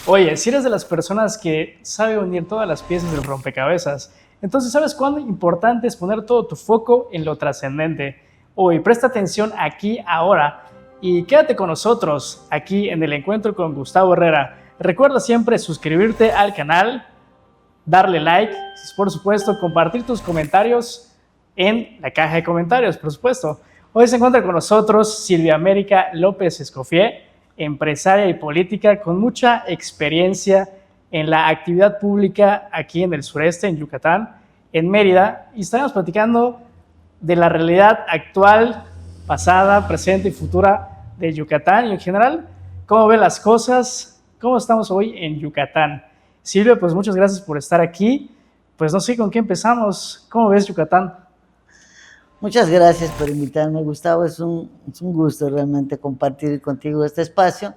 Oye, si eres de las personas que sabe unir todas las piezas del rompecabezas, entonces sabes cuán importante es poner todo tu foco en lo trascendente. Hoy, presta atención aquí, ahora, y quédate con nosotros aquí en el encuentro con Gustavo Herrera. Recuerda siempre suscribirte al canal, darle like, por supuesto, compartir tus comentarios en la caja de comentarios, por supuesto. Hoy se encuentra con nosotros Silvia América López Escofié, empresaria y política con mucha experiencia en la actividad pública aquí en el sureste, en Yucatán, en Mérida, y estaremos platicando de la realidad actual, pasada, presente y futura de Yucatán y en general, cómo ve las cosas, cómo estamos hoy en Yucatán. Silvia, pues muchas gracias por estar aquí. Pues no sé con qué empezamos. ¿Cómo ves Yucatán? Muchas gracias por invitarme, Gustavo. Es un gusto realmente compartir contigo este espacio.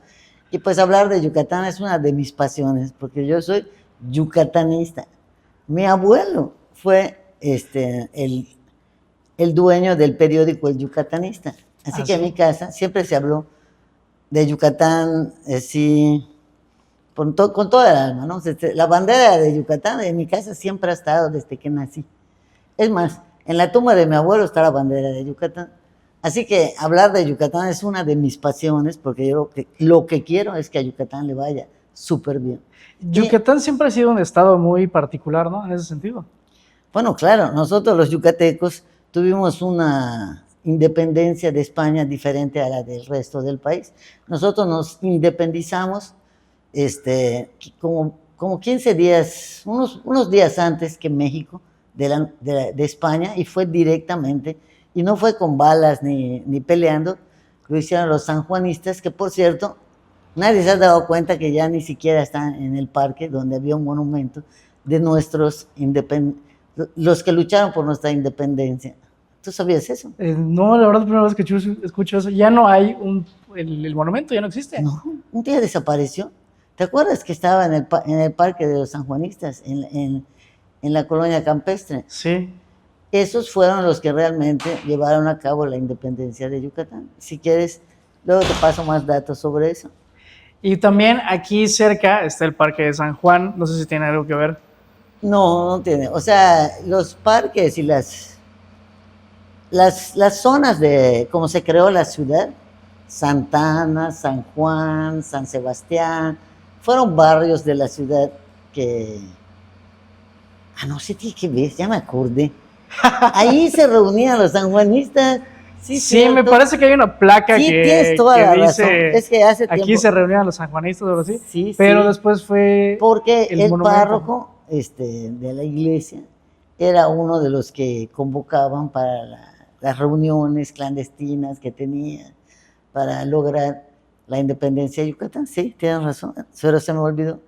Y pues hablar de Yucatán es una de mis pasiones, porque yo soy yucatanista. Mi abuelo fue el dueño del periódico El Yucatanista. Así que en mi casa siempre se habló de Yucatán, sí, con toda el alma, ¿no? La bandera de Yucatán en mi casa siempre ha estado desde que nací. Es más, en la tumba de mi abuelo está la bandera de Yucatán. Así que hablar de Yucatán es una de mis pasiones, porque yo lo que quiero es que a Yucatán le vaya súper bien. Yucatán siempre ha sido un estado muy particular, ¿no? En ese sentido. Bueno, claro, nosotros los yucatecos tuvimos una independencia de España diferente a la del resto del país. Nosotros nos independizamos como 15 días, unos días antes que México de España, y fue directamente, y no fue con balas ni peleando, lo hicieron los sanjuanistas, que por cierto, nadie se ha dado cuenta que ya ni siquiera están en el parque donde había un monumento de los que lucharon por nuestra independencia. ¿Tú sabías eso? No, la verdad, la primera vez que escucho eso. Ya no hay el monumento, ya no existe. No, un día desapareció. ¿Te acuerdas que estaba en el parque de los sanjuanistas, en la colonia campestre? Sí. Esos fueron los que realmente llevaron a cabo la independencia de Yucatán. Si quieres, luego te paso más datos sobre eso. Y también aquí cerca está el Parque de San Juan, no sé si tiene algo que ver. No, no tiene. O sea, los parques y las zonas de cómo se creó la ciudad, Santana, San Juan, San Sebastián, fueron barrios de la ciudad que... no sé qué ves, ya me acordé. Ahí se reunían los sanjuanistas. Sí, me parece que hay una placa tienes toda la razón. Es que hace tiempo aquí se reunían los sanjuanistas o algo así, sí, pero después fue porque el párroco de la iglesia era uno de los que convocaban para las reuniones clandestinas que tenía para lograr la independencia de Yucatán. Sí, tienes razón, pero se me olvidó.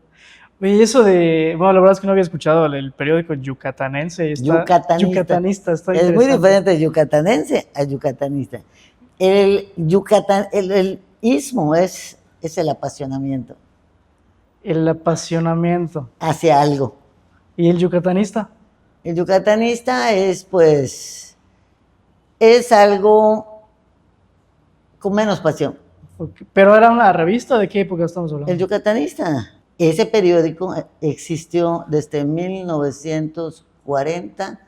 Oye, eso bueno, la verdad es que no había escuchado el periódico yucatanense. Yucatanista. Es muy diferente de yucatanense a yucatanista. El istmo es el apasionamiento. El apasionamiento. Hacia algo. ¿Y el yucatanista? El yucatanista es algo con menos pasión. Okay. ¿Pero era una revista? ¿De qué época estamos hablando? El yucatanista. Ese periódico existió desde 1940,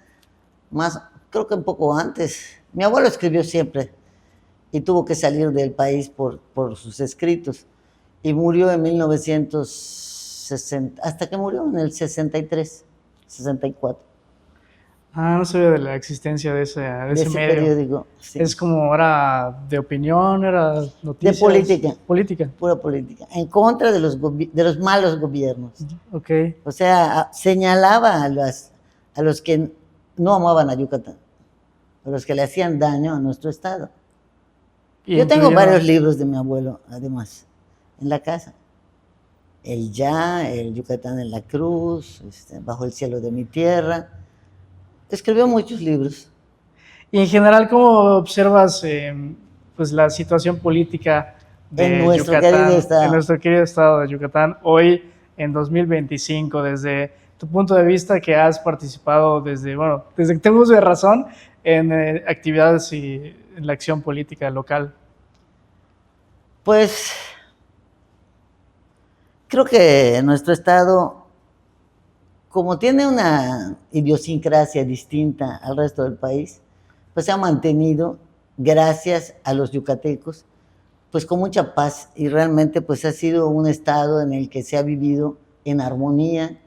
creo que un poco antes. Mi abuelo escribió siempre y tuvo que salir del país por sus escritos. Y murió en 1960, hasta que murió en el 63, 64. No sabía de la existencia de ese medio. Periódico. Sí. Es como, era de opinión, era noticias. De política. Política. Pura política. En contra de los malos gobiernos. Ok. O sea, señalaba a los que no amaban a Yucatán, a los que le hacían daño a nuestro estado. Yo tengo varios libros de mi abuelo, además, en la casa. El Yucatán en la cruz, Bajo el cielo de mi tierra. Escribió muchos libros. Y en general, ¿cómo observas pues la situación política de Yucatán, en nuestro querido estado de Yucatán, hoy en 2025, desde tu punto de vista que has participado desde que tengo uso de razón en actividades y en la acción política local? Pues Creo que nuestro estado, como tiene una idiosincrasia distinta al resto del país, pues se ha mantenido, gracias a los yucatecos, pues con mucha paz, y realmente pues ha sido un estado en el que se ha vivido en armonía,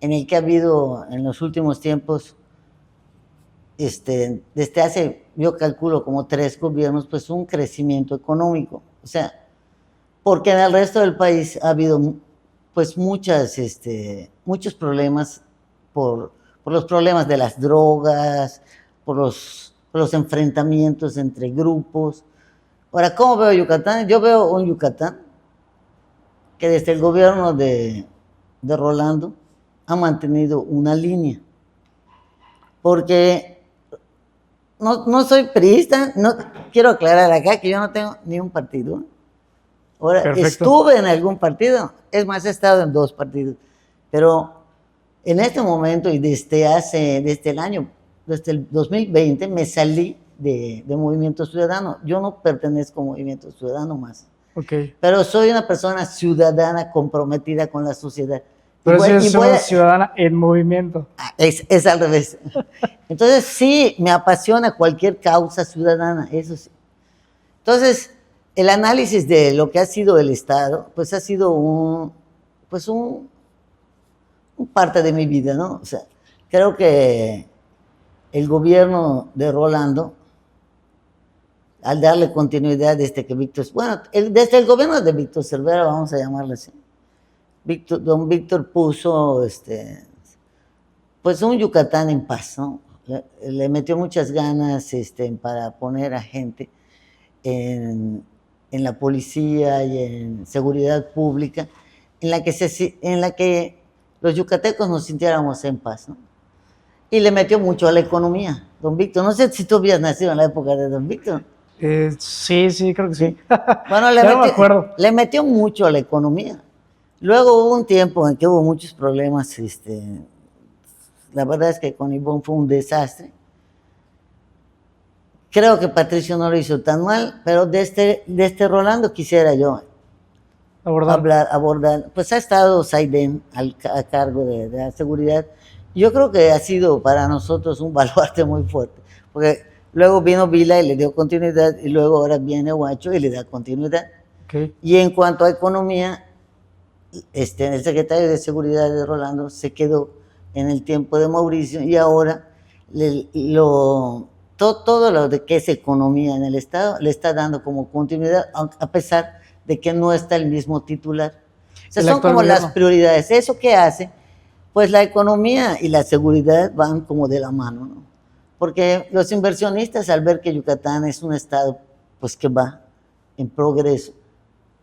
en el que ha habido en los últimos tiempos, desde hace, yo calculo como 3 gobiernos, pues un crecimiento económico. O sea, porque en el resto del país ha habido pues muchos problemas por los problemas de las drogas, por los enfrentamientos entre grupos. Ahora, ¿cómo veo Yucatán? Yo veo un Yucatán que desde el gobierno de Rolando ha mantenido una línea. Porque no soy priista, no, quiero aclarar acá que yo no tengo ni un partido. Ahora, Perfecto. estuve en algún partido, es más, he estado en 2 partidos, pero en este momento y desde el 2020, me salí de Movimiento Ciudadano. Yo no pertenezco a Movimiento Ciudadano más, Ok. pero soy una persona ciudadana comprometida con la sociedad. Pero si es una ciudadana en movimiento. Es al revés. Entonces, sí, me apasiona cualquier causa ciudadana, eso sí. Entonces, el análisis de lo que ha sido el Estado, pues ha sido un parte de mi vida, ¿no? O sea, creo que el gobierno de Rolando, al darle continuidad desde el gobierno de Víctor Cervera, vamos a llamarle así, don Víctor puso, pues un Yucatán en paz, ¿no? Le metió muchas ganas, para poner a gente en la policía y en seguridad pública, en la que los yucatecos nos sintiéramos en paz, ¿no? Y le metió mucho a la economía, don Víctor. No sé si tú habías nacido en la época de don Víctor. Sí, creo que sí. Bueno, no me acuerdo. Le metió mucho a la economía. Luego hubo un tiempo en que hubo muchos problemas, la verdad es que con Ivonne fue un desastre. Creo que Patricio no lo hizo tan mal, pero de este Rolando quisiera yo abordar. Pues ha estado Saidén a cargo de la seguridad. Yo creo que ha sido para nosotros un baluarte muy fuerte, porque luego vino Vila y le dio continuidad, y luego ahora viene Huacho y le da continuidad. Okay. Y en cuanto a economía, el secretario de Seguridad de Rolando se quedó en el tiempo de Mauricio, y ahora todo lo de que es economía en el Estado le está dando como continuidad, a pesar de que no está el mismo titular. O sea, son como las prioridades. ¿Eso qué hace? Pues la economía y la seguridad van como de la mano, ¿no? Porque los inversionistas, al ver que Yucatán es un estado pues que va en progreso,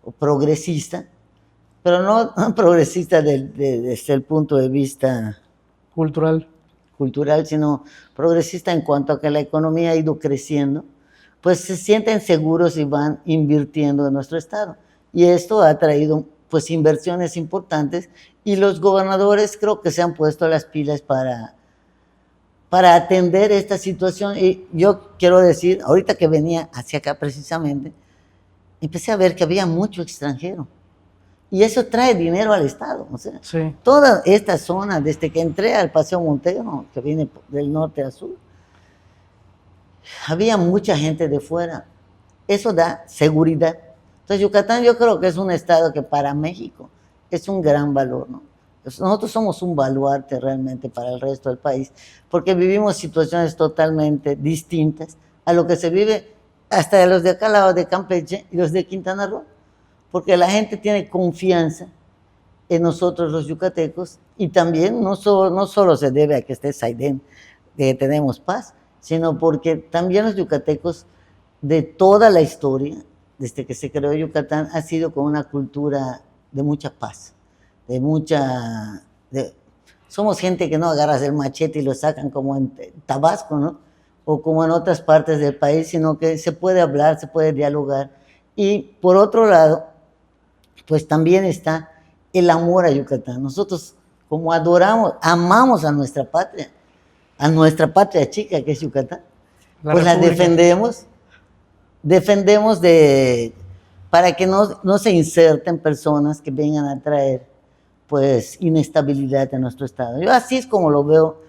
o progresista, pero no progresista desde el punto de vista cultural, sino progresista en cuanto a que la economía ha ido creciendo, pues se sienten seguros y van invirtiendo en nuestro estado. Y esto ha traído pues inversiones importantes, y los gobernadores creo que se han puesto las pilas para atender esta situación. Y yo quiero decir, ahorita que venía hacia acá precisamente, empecé a ver que había mucho extranjero. Y eso trae dinero al Estado. O sea, sí. Toda esta zona, desde que entré al Paseo Montero, que viene del norte a sur, había mucha gente de fuera. Eso da seguridad. Entonces, Yucatán yo creo que es un estado que para México es un gran valor, ¿no? Nosotros somos un baluarte realmente para el resto del país, porque vivimos situaciones totalmente distintas a lo que se vive hasta de los de acá al lado de Campeche y los de Quintana Roo, porque la gente tiene confianza en nosotros los yucatecos, y también no solo se debe a que esté Saidén, que tenemos paz, sino porque también los yucatecos de toda la historia, desde que se creó Yucatán, ha sido con una cultura de mucha paz, somos gente que no agarras el machete y lo sacan como en Tabasco, ¿no? O como en otras partes del país, sino que se puede hablar, se puede dialogar. Y por otro lado, pues también está el amor a Yucatán. Nosotros, como amamos a nuestra patria chica que es Yucatán, pues la defendemos para que no se inserten personas que vengan a traer pues inestabilidad en nuestro estado. Yo así es como lo veo.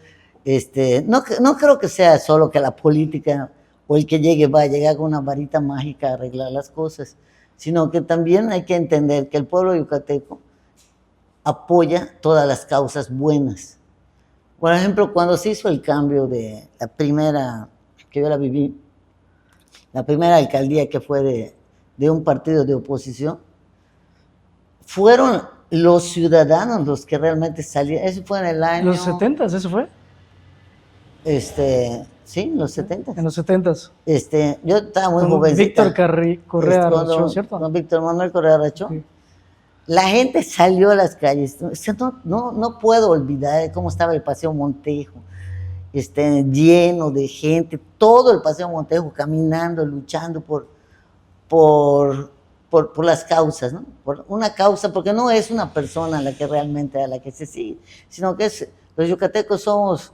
No creo que sea solo que la política o el que llegue va a llegar con una varita mágica a arreglar las cosas, sino que también hay que entender que el pueblo yucateco apoya todas las causas buenas. Por ejemplo, cuando se hizo el cambio de la primera, que yo la viví, la primera alcaldía que fue de un partido de oposición, fueron los ciudadanos los que realmente salieron. Eso fue en el año... ¿Los 70s eso fue? Sí, en los 70. En los 70s. Yo estaba muy Con jovencita. Víctor Correa Rocho, ¿cierto? Con Víctor Manuel Correa Rocho. Sí. La gente salió a las calles. No puedo olvidar cómo estaba el Paseo Montejo, lleno de gente, todo el Paseo Montejo caminando, luchando por las causas, ¿no? Por una causa, porque no es una persona la que realmente a la que se sigue, sino que los yucatecos somos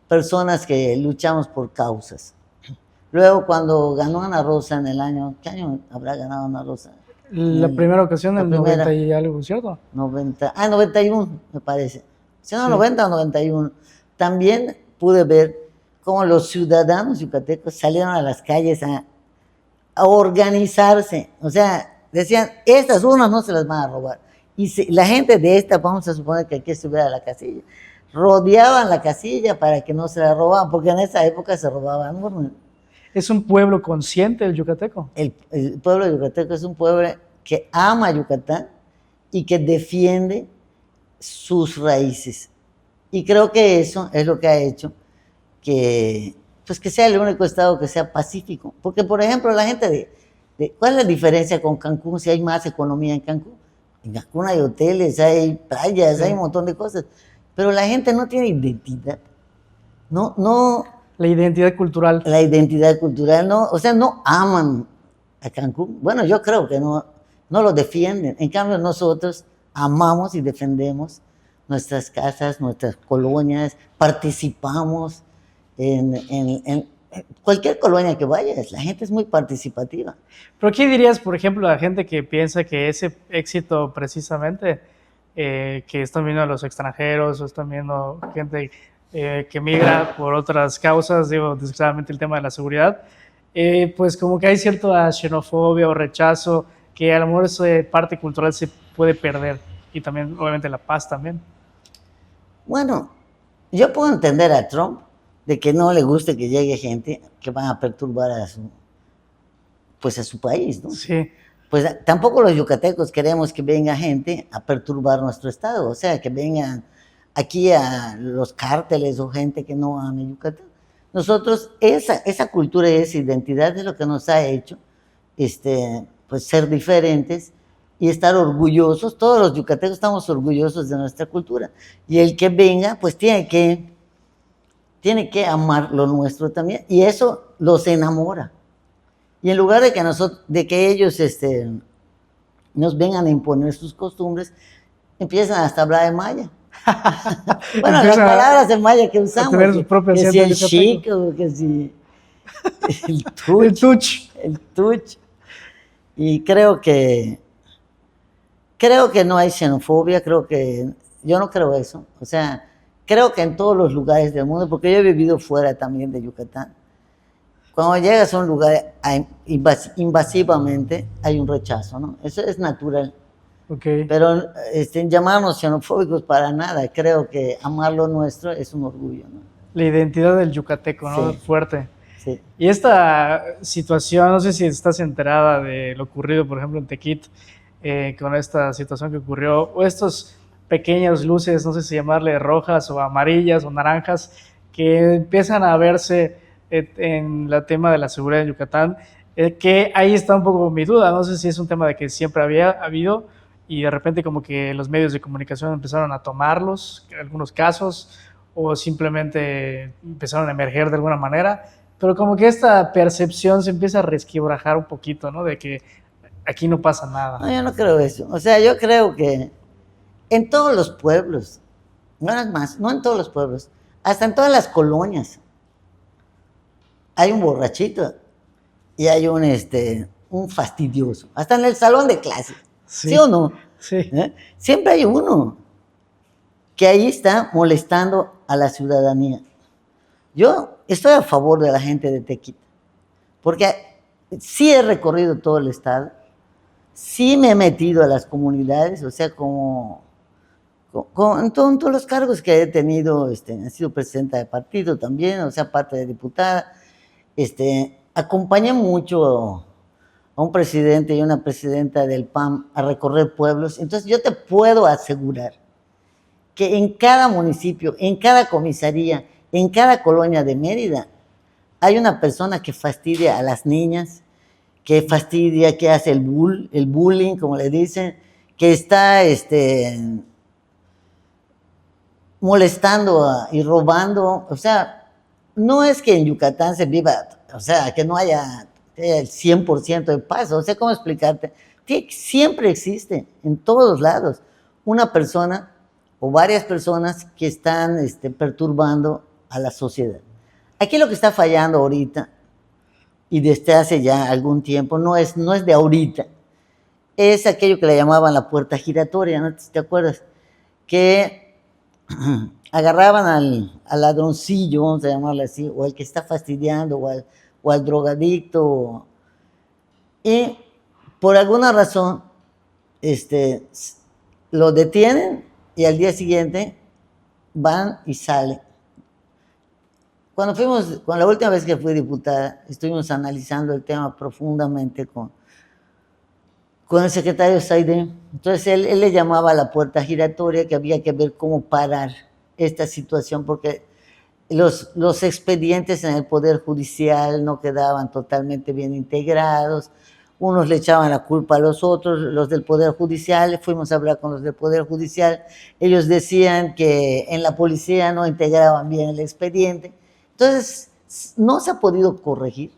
personas que luchamos por causas. Luego, cuando ganó Ana Rosa en el año, ¿qué año habrá ganado Ana Rosa? La primera ocasión, en el 90 y algo, ¿cierto? 91, me parece. Si no, Sí. 90 o 91. También pude ver cómo los ciudadanos yucatecos salieron a las calles a organizarse. O sea, decían, estas urnas no se las van a robar. Y la gente de esta, vamos a suponer que aquí estuviera la casilla, rodeaban la casilla para que no se la robaban, porque en esa época se robaban urnas. Es un pueblo consciente el yucateco. El pueblo yucateco es un pueblo que ama Yucatán y que defiende sus raíces. Y creo que eso es lo que ha hecho que sea el único estado que sea pacífico. Porque, por ejemplo, la gente ¿cuál es la diferencia con Cancún si hay más economía en Cancún? En Cancún hay hoteles, hay playas, sí, hay un montón de cosas. Pero la gente no tiene identidad. No. La identidad cultural. La identidad cultural, no, o sea, no aman a Cancún. Bueno, yo creo que no lo defienden. En cambio, nosotros amamos y defendemos nuestras casas, nuestras colonias, participamos en cualquier colonia que vayas. La gente es muy participativa. ¿Pero qué dirías, por ejemplo, a la gente que piensa que ese éxito precisamente, que están viendo a los extranjeros o están viendo gente que migra por otras causas, digo, desgraciadamente el tema de la seguridad, pues como que hay cierta xenofobia o rechazo que a lo mejor esa parte cultural se puede perder, y también obviamente la paz también? Bueno, yo puedo entender a Trump de que no le guste que llegue gente que van a perturbar a su país, ¿no? Sí. Pues tampoco los yucatecos queremos que venga gente a perturbar nuestro estado, o sea, que vengan aquí a los cárteles o gente que no ame Yucatán. Nosotros, esa cultura y esa identidad es lo que nos ha hecho pues ser diferentes y estar orgullosos. Todos los yucatecos estamos orgullosos de nuestra cultura. Y el que venga, pues tiene que amar lo nuestro también. Y eso los enamora. Y en lugar de que ellos nos vengan a imponer sus costumbres, empiezan hasta a hablar de maya. Bueno, las palabras en maya que usamos, que si el chico, que si el tuch. Y creo que no hay xenofobia, yo no creo eso. O sea, creo que en todos los lugares del mundo, porque yo he vivido fuera también de Yucatán, cuando llegas a un lugar invasivamente hay un rechazo, ¿no? Eso es natural. Okay. Pero llamarnos xenofóbicos para nada. Creo que amar lo nuestro es un orgullo, ¿no? La identidad del yucateco, ¿no? Sí. Fuerte. Sí. Y esta situación, no sé si estás enterada de lo ocurrido, por ejemplo, en Tequit, con esta situación que ocurrió, o estos pequeñas luces, no sé si llamarle rojas o amarillas o naranjas, que empiezan a verse en el tema de la seguridad en Yucatán, que ahí está un poco mi duda. No sé si es un tema de que siempre había habido y de repente como que los medios de comunicación empezaron a tomarlos, en algunos casos, o simplemente empezaron a emerger de alguna manera, pero como que esta percepción se empieza a resquebrajar un poquito, ¿no? De que aquí no pasa nada. No, yo no creo eso. O sea, yo creo que en todos los pueblos, no es más, no en todos los pueblos, hasta en todas las colonias, hay un borrachito y hay un un fastidioso, hasta en el salón de clases, ¿sí, Sí. o no? Sí. ¿Eh? Siempre hay uno que ahí está molestando a la ciudadanía. Yo estoy a favor de la gente de Tequita, porque sí he recorrido todo el estado, sí me he metido a las comunidades, o sea, en todos los cargos que he tenido, he sido presidenta de partido también, o sea, parte de diputada, acompañé mucho a un presidente y una presidenta del PAN a recorrer pueblos. Entonces yo te puedo asegurar que en cada municipio, en cada comisaría, en cada colonia de Mérida, hay una persona que fastidia a las niñas, que fastidia, que hace el bullying, como le dicen, que está molestando y robando. O sea, no es que en Yucatán se viva, o sea, que no haya el 100% de paz. O sea, ¿cómo explicarte? Siempre existe en todos lados una persona o varias personas que están perturbando a la sociedad. Aquí lo que está fallando ahorita, y desde hace ya algún tiempo, no es de ahorita, es aquello que le llamaban la puerta giratoria, ¿no? ¿Te acuerdas? Que agarraban al ladroncillo, vamos a llamarlo así, o al que está fastidiando, o al drogadicto, y por alguna razón lo detienen y al día siguiente van y salen. Cuando la última vez que fui diputada, estuvimos analizando el tema profundamente con el secretario Saide. Entonces él le llamaba a la puerta giratoria, que había que ver cómo parar esta situación, porque los expedientes en el Poder Judicial no quedaban totalmente bien integrados, unos le echaban la culpa a los otros, los del Poder Judicial, fuimos a hablar con los del Poder Judicial, ellos decían que en la policía no integraban bien el expediente. Entonces, no se ha podido corregir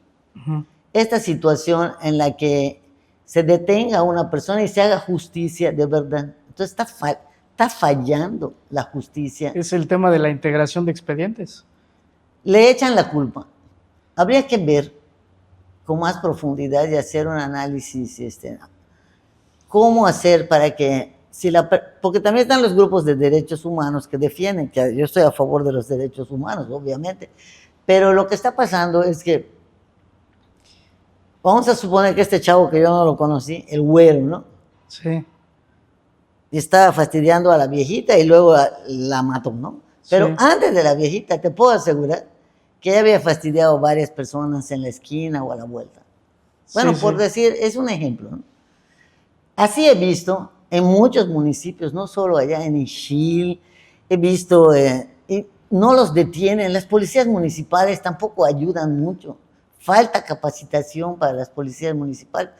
esta situación en la que se detenga a una persona y se haga justicia de verdad. Entonces, está fallando la justicia. Es el tema de la integración de expedientes. Le echan la culpa. Habría que ver con más profundidad y hacer un análisis, cómo hacer para que, porque también están los grupos de derechos humanos que defienden, que yo estoy a favor de los derechos humanos, obviamente, pero lo que está pasando es que, vamos a suponer que este chavo que yo no lo conocí, el güero, ¿no? Sí. Y estaba fastidiando a la viejita y luego la mató, ¿no? Pero sí, antes de la viejita, te puedo asegurar que ella había fastidiado a varias personas en la esquina o a la vuelta. Bueno, sí, por decir, es un ejemplo, ¿no? Así he visto en muchos municipios, no solo allá en Ixil, he visto, y no los detienen, las policías municipales tampoco ayudan mucho, falta capacitación para las policías municipales,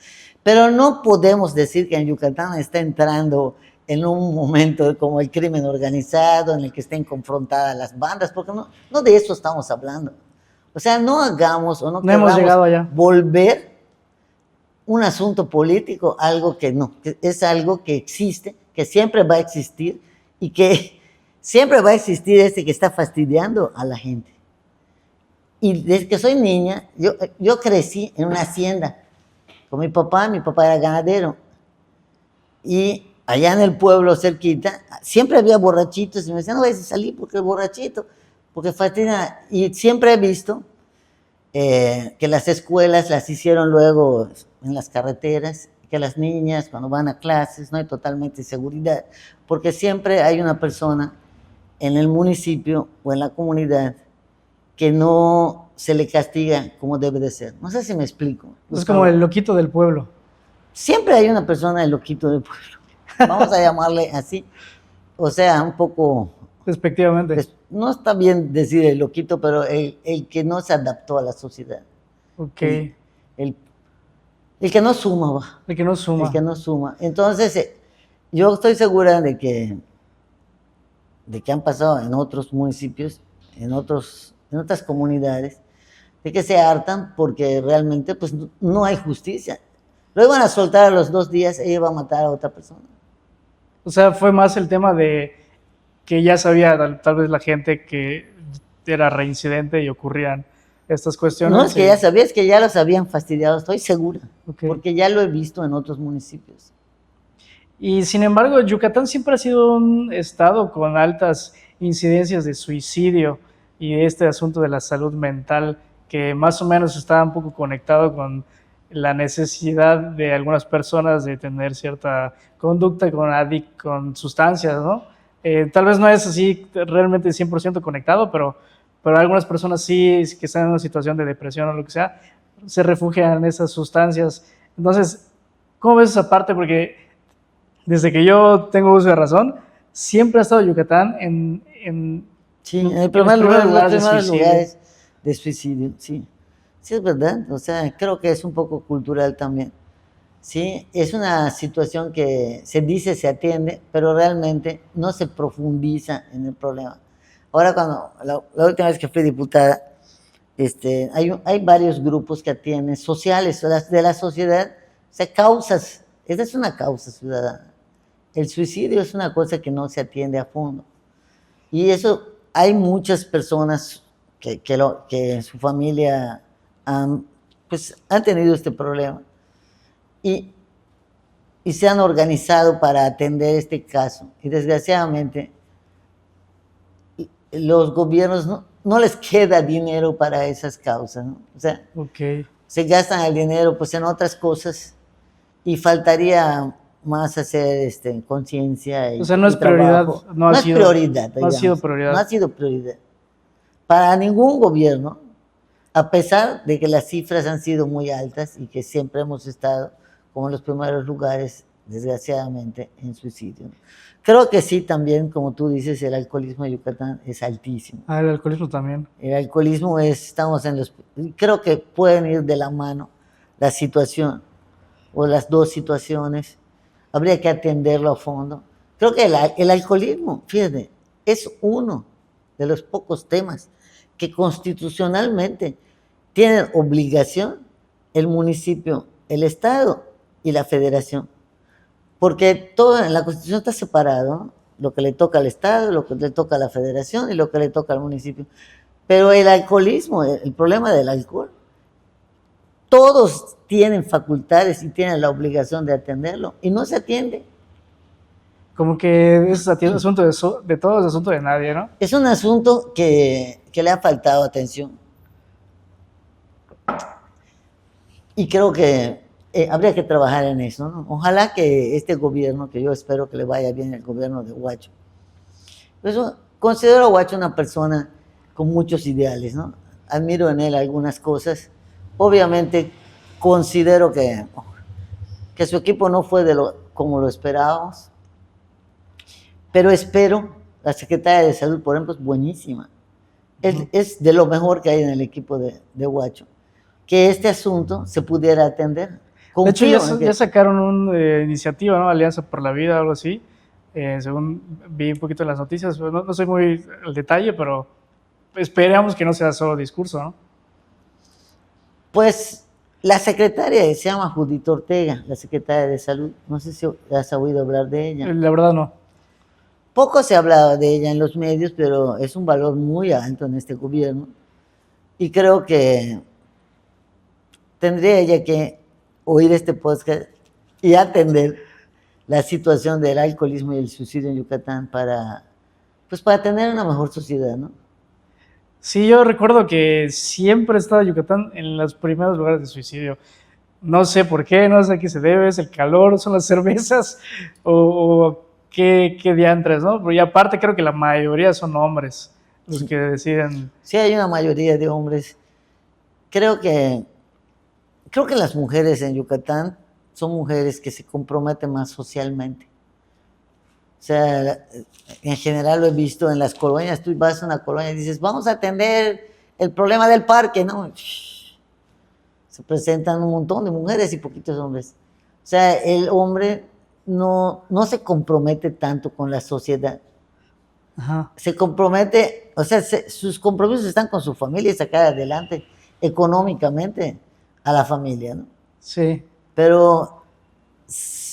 pero no podemos decir que en Yucatán está entrando en un momento como el crimen organizado, en el que estén confrontadas las bandas, porque no de eso estamos hablando. O sea, no hagamos o no hemos llegado allá. Volver un asunto político, algo que no, que es algo que existe, que siempre va a existir y que siempre va a existir que está fastidiando a la gente. Y desde que soy niña, yo crecí en una hacienda con mi papá era ganadero, y allá en el pueblo cerquita, siempre había borrachitos, y me decían, no vayas a salir porque es borrachito, porque fastidia. Y siempre he visto que las escuelas las hicieron luego en las carreteras, que las niñas cuando van a clases no hay totalmente seguridad, porque siempre hay una persona en el municipio o en la comunidad que no se le castiga como debe de ser. No sé si me explico. Es como el loquito del pueblo. Siempre hay una persona, el loquito del pueblo. Vamos a llamarle así. O sea, un poco... Despectivamente. No está bien decir el loquito, pero el que no se adaptó a la sociedad. Ok. El que no suma, va. El que no suma. El que no suma. Entonces, yo estoy segura de que han pasado en otros municipios, en otras comunidades, de que se hartan porque realmente pues no hay justicia. Lo iban a soltar a los 2 días, ella iba a matar a otra persona. O sea, fue más el tema de que ya sabía tal vez la gente que era reincidente y ocurrían estas cuestiones. No, es que ya sabías que ya los habían fastidiado, estoy segura, Okay. porque ya lo he visto en otros municipios. Y sin embargo, Yucatán siempre ha sido un estado con altas incidencias de suicidio y este asunto de la salud mental que más o menos está un poco conectado con la necesidad de algunas personas de tener cierta conducta con sustancias, ¿no? Tal vez no es así realmente 100% conectado, pero algunas personas sí que están en una situación de depresión o lo que sea, se refugian en esas sustancias. Entonces, ¿cómo ves esa parte? Porque desde que yo tengo uso de razón, siempre ha estado Yucatán Sí, en los primeros lugares de suicidio. lugares de suicidio, sí. Sí, es verdad, o sea, creo que es un poco cultural también. Sí, es una situación que se dice, se atiende, pero realmente no se profundiza en el problema. Ahora, la última vez que fui diputada, hay varios grupos que atienden, sociales, de la sociedad, o sea, causas, esa es una causa ciudadana. El suicidio es una cosa que no se atiende a fondo. Y eso, hay muchas personas que en su familia han tenido este problema y, y se han organizado para atender este caso. Y desgraciadamente, los gobiernos no les queda dinero para esas causas, ¿no? O sea, Okay. se gastan el dinero pues en otras cosas y faltaría más hacer conciencia O sea, no es prioridad, trabajo. no ha No es sido, prioridad, no ha sido digamos. No prioridad. ha sido prioridad. Para ningún gobierno, a pesar de que las cifras han sido muy altas y que siempre hemos estado como en los primeros lugares, desgraciadamente, en suicidio. Creo que sí, también, como tú dices, el alcoholismo de Yucatán es altísimo. Ah, el alcoholismo también. El alcoholismo estamos en los, creo que pueden ir de la mano la situación o las dos situaciones. Habría que atenderlo a fondo. Creo que el alcoholismo, fíjate, es uno de los pocos temas que constitucionalmente tienen obligación el municipio, el Estado y la Federación. Porque todo en la Constitución está separado, ¿no? Lo que le toca al Estado, lo que le toca a la Federación y lo que le toca al municipio. Pero el alcoholismo, el problema del alcohol, todos tienen facultades y tienen la obligación de atenderlo y no se atiende. Como que es asunto de todos, es asunto de nadie, ¿no? Es un asunto que le ha faltado atención. Y creo que habría que trabajar en eso, ¿no? Ojalá que este gobierno, que yo espero que le vaya bien el gobierno de Huacho. Pues, considero a Huacho una persona con muchos ideales, ¿no? Admiro en él algunas cosas. Obviamente considero que su equipo no fue como lo esperábamos, pero espero, la secretaria de Salud, por ejemplo, es buenísima. Es de lo mejor que hay en el equipo de Huacho. Que este asunto se pudiera atender. Confío de hecho, ya sacaron una iniciativa, ¿no? Alianza por la Vida, algo así. Según vi un poquito en las noticias, no soy muy al detalle, pero esperamos que no sea solo discurso, ¿no? Pues la secretaria se llama Judith Ortega, la secretaria de Salud. No sé si has oído hablar de ella. La verdad no. Poco se ha hablado de ella en los medios, pero es un valor muy alto en este gobierno. Y creo que tendría ella que oír este podcast y atender la situación del alcoholismo y el suicidio en Yucatán para tener una mejor sociedad, ¿no? Sí, yo recuerdo que siempre ha estado Yucatán en los primeros lugares de suicidio. No sé por qué, no sé a qué se debe, es el calor, son las cervezas o qué diantres, ¿no? Pero y aparte creo que la mayoría son hombres los que deciden. Sí, hay una mayoría de hombres. Creo que las mujeres en Yucatán son mujeres que se comprometen más socialmente. O sea, en general lo he visto en las colonias. Tú vas a una colonia y dices, vamos a atender el problema del parque, ¿no? Se presentan un montón de mujeres y poquitos hombres. O sea, el hombre no se compromete tanto con la sociedad. Ajá. Se compromete, o sea, sus compromisos están con su familia y sacar adelante económicamente a la familia, ¿no? Sí. Pero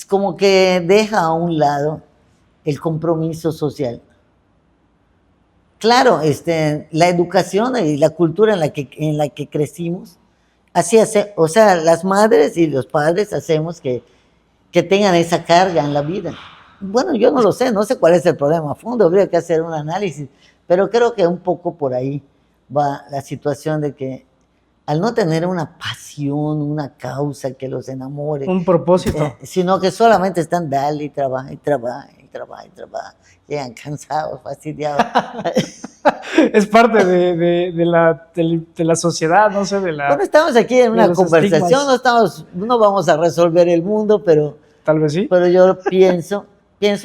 como que deja a un lado el compromiso social. claro, la educación y la cultura en la que crecimos, así hace, o sea, las madres y los padres hacemos que tengan esa carga en la vida. Bueno, yo no lo sé, no sé cuál es el problema a fondo, habría que hacer un análisis, pero creo que un poco por ahí va la situación de que al no tener una pasión, una causa que los enamore, Un propósito. sino que solamente están dale y trabaja y trabaja y trabaja y trabaja, llegan cansados, fastidiados. Es parte de la sociedad, no sé, Bueno, estamos aquí en una conversación, no vamos a resolver el mundo, tal vez sí. pero yo pienso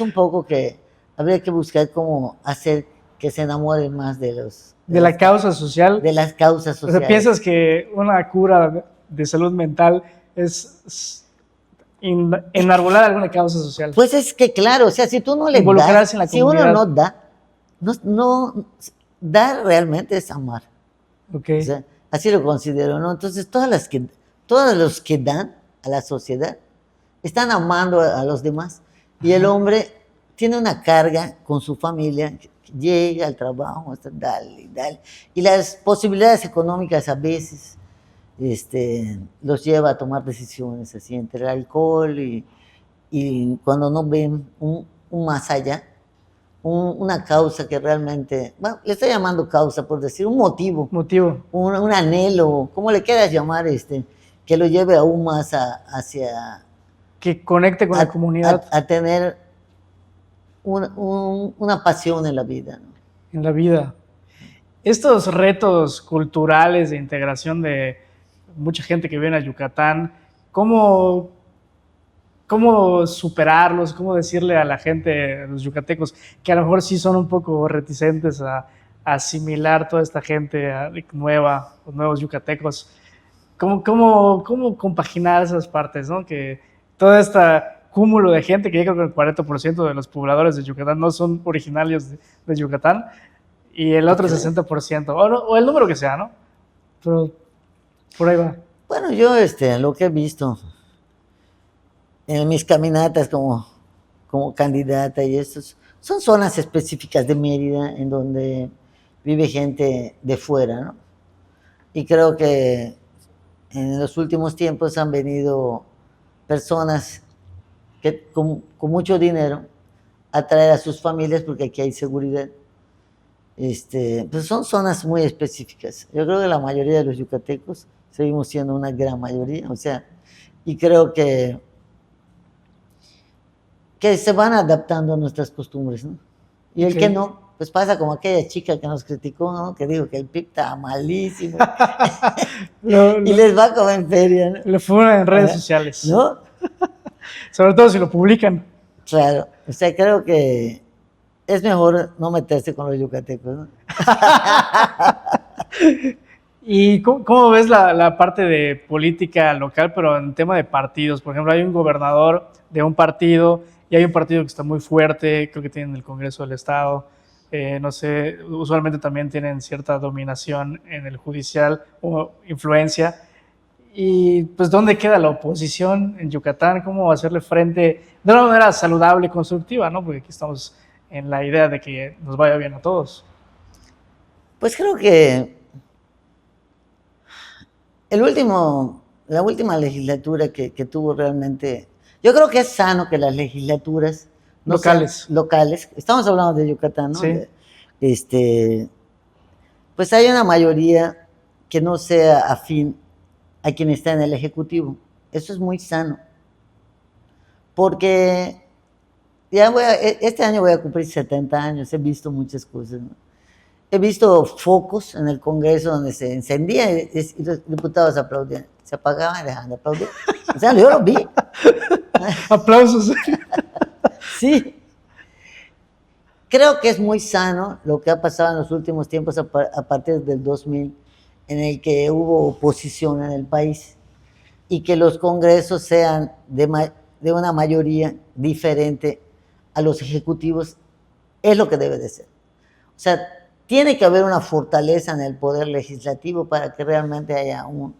un poco que habría que buscar cómo hacer que se enamoren más de la causa social. De las causas sociales. O sea, ¿piensas que una cura de salud mental es enarbolar alguna causa social? Pues es que claro, o sea, si tú no le das, en la si uno no da, dar realmente es amar. Okay. O sea, así lo considero, ¿no? Entonces, todos los que dan a la sociedad están amando a los demás. Y el hombre tiene una carga con su familia, llega al trabajo, hasta dale, dale. Y las posibilidades económicas a veces los lleva a tomar decisiones así entre el alcohol y cuando no ven un más allá, una causa que realmente, bueno, le estoy llamando causa por decir, un motivo. Un anhelo, ¿cómo le quieras llamar? Que lo lleve aún más hacia... Que conecte con la comunidad. A tener una pasión en la vida, ¿no? En la vida. Estos retos culturales de integración de mucha gente que viene a Yucatán, ¿cómo superarlos? ¿Cómo decirle a la gente, a los yucatecos, que a lo mejor sí son un poco reticentes a asimilar toda esta gente nueva, los nuevos yucatecos? ¿Cómo compaginar esas partes, ¿no? Que todo este cúmulo de gente, que yo creo que el 40% de los pobladores de Yucatán no son originarios de Yucatán, y el otro 60%, o el número que sea, ¿no? Pero por ahí va. Bueno, yo lo que he visto en mis caminatas como candidata y estos, son zonas específicas de Mérida en donde vive gente de fuera, ¿no? Y creo que en los últimos tiempos han venido personas que con mucho dinero a traer a sus familias porque aquí hay seguridad. Pues son zonas muy específicas. Yo creo que la mayoría de los yucatecos seguimos siendo una gran mayoría, o sea, y creo que se van adaptando a nuestras costumbres, ¿no? Y el que no, pues pasa como aquella chica que nos criticó, ¿no? Que dijo que el PIB estaba malísimo. Y les va como en feria, ¿no? Lo fueron en redes sociales. ¿No? Sobre todo si lo publican. Claro, o sea, creo que es mejor no meterse con los yucatecos, ¿no? ¿Y cómo ves la parte de política local, pero en tema de partidos? Por ejemplo, hay un gobernador de un partido y hay un partido que está muy fuerte, creo que tienen el Congreso del Estado, no sé, usualmente también tienen cierta dominación en el judicial o influencia. Y pues, ¿dónde queda la oposición en Yucatán? ¿Cómo hacerle frente de una manera saludable y constructiva, ¿no? Porque aquí estamos en la idea de que nos vaya bien a todos. Pues creo que la última legislatura que tuvo realmente, yo creo que es sano que las legislaturas locales, estamos hablando de Yucatán, ¿no? Sí. Pues hay una mayoría que no sea afín a quien está en el Ejecutivo. Eso es muy sano. Porque este año voy a cumplir 70 años, he visto muchas cosas, ¿no? He visto focos en el Congreso donde se encendía y los diputados aplaudían. Se apagaban y dejaban de aplaudir. O sea, yo lo vi. Aplausos. Sí. Creo que es muy sano lo que ha pasado en los últimos tiempos a partir del 2000, en el que hubo oposición en el país y que los congresos sean de una mayoría diferente a los ejecutivos, es lo que debe de ser. O sea, tiene que haber una fortaleza en el poder legislativo para que realmente haya un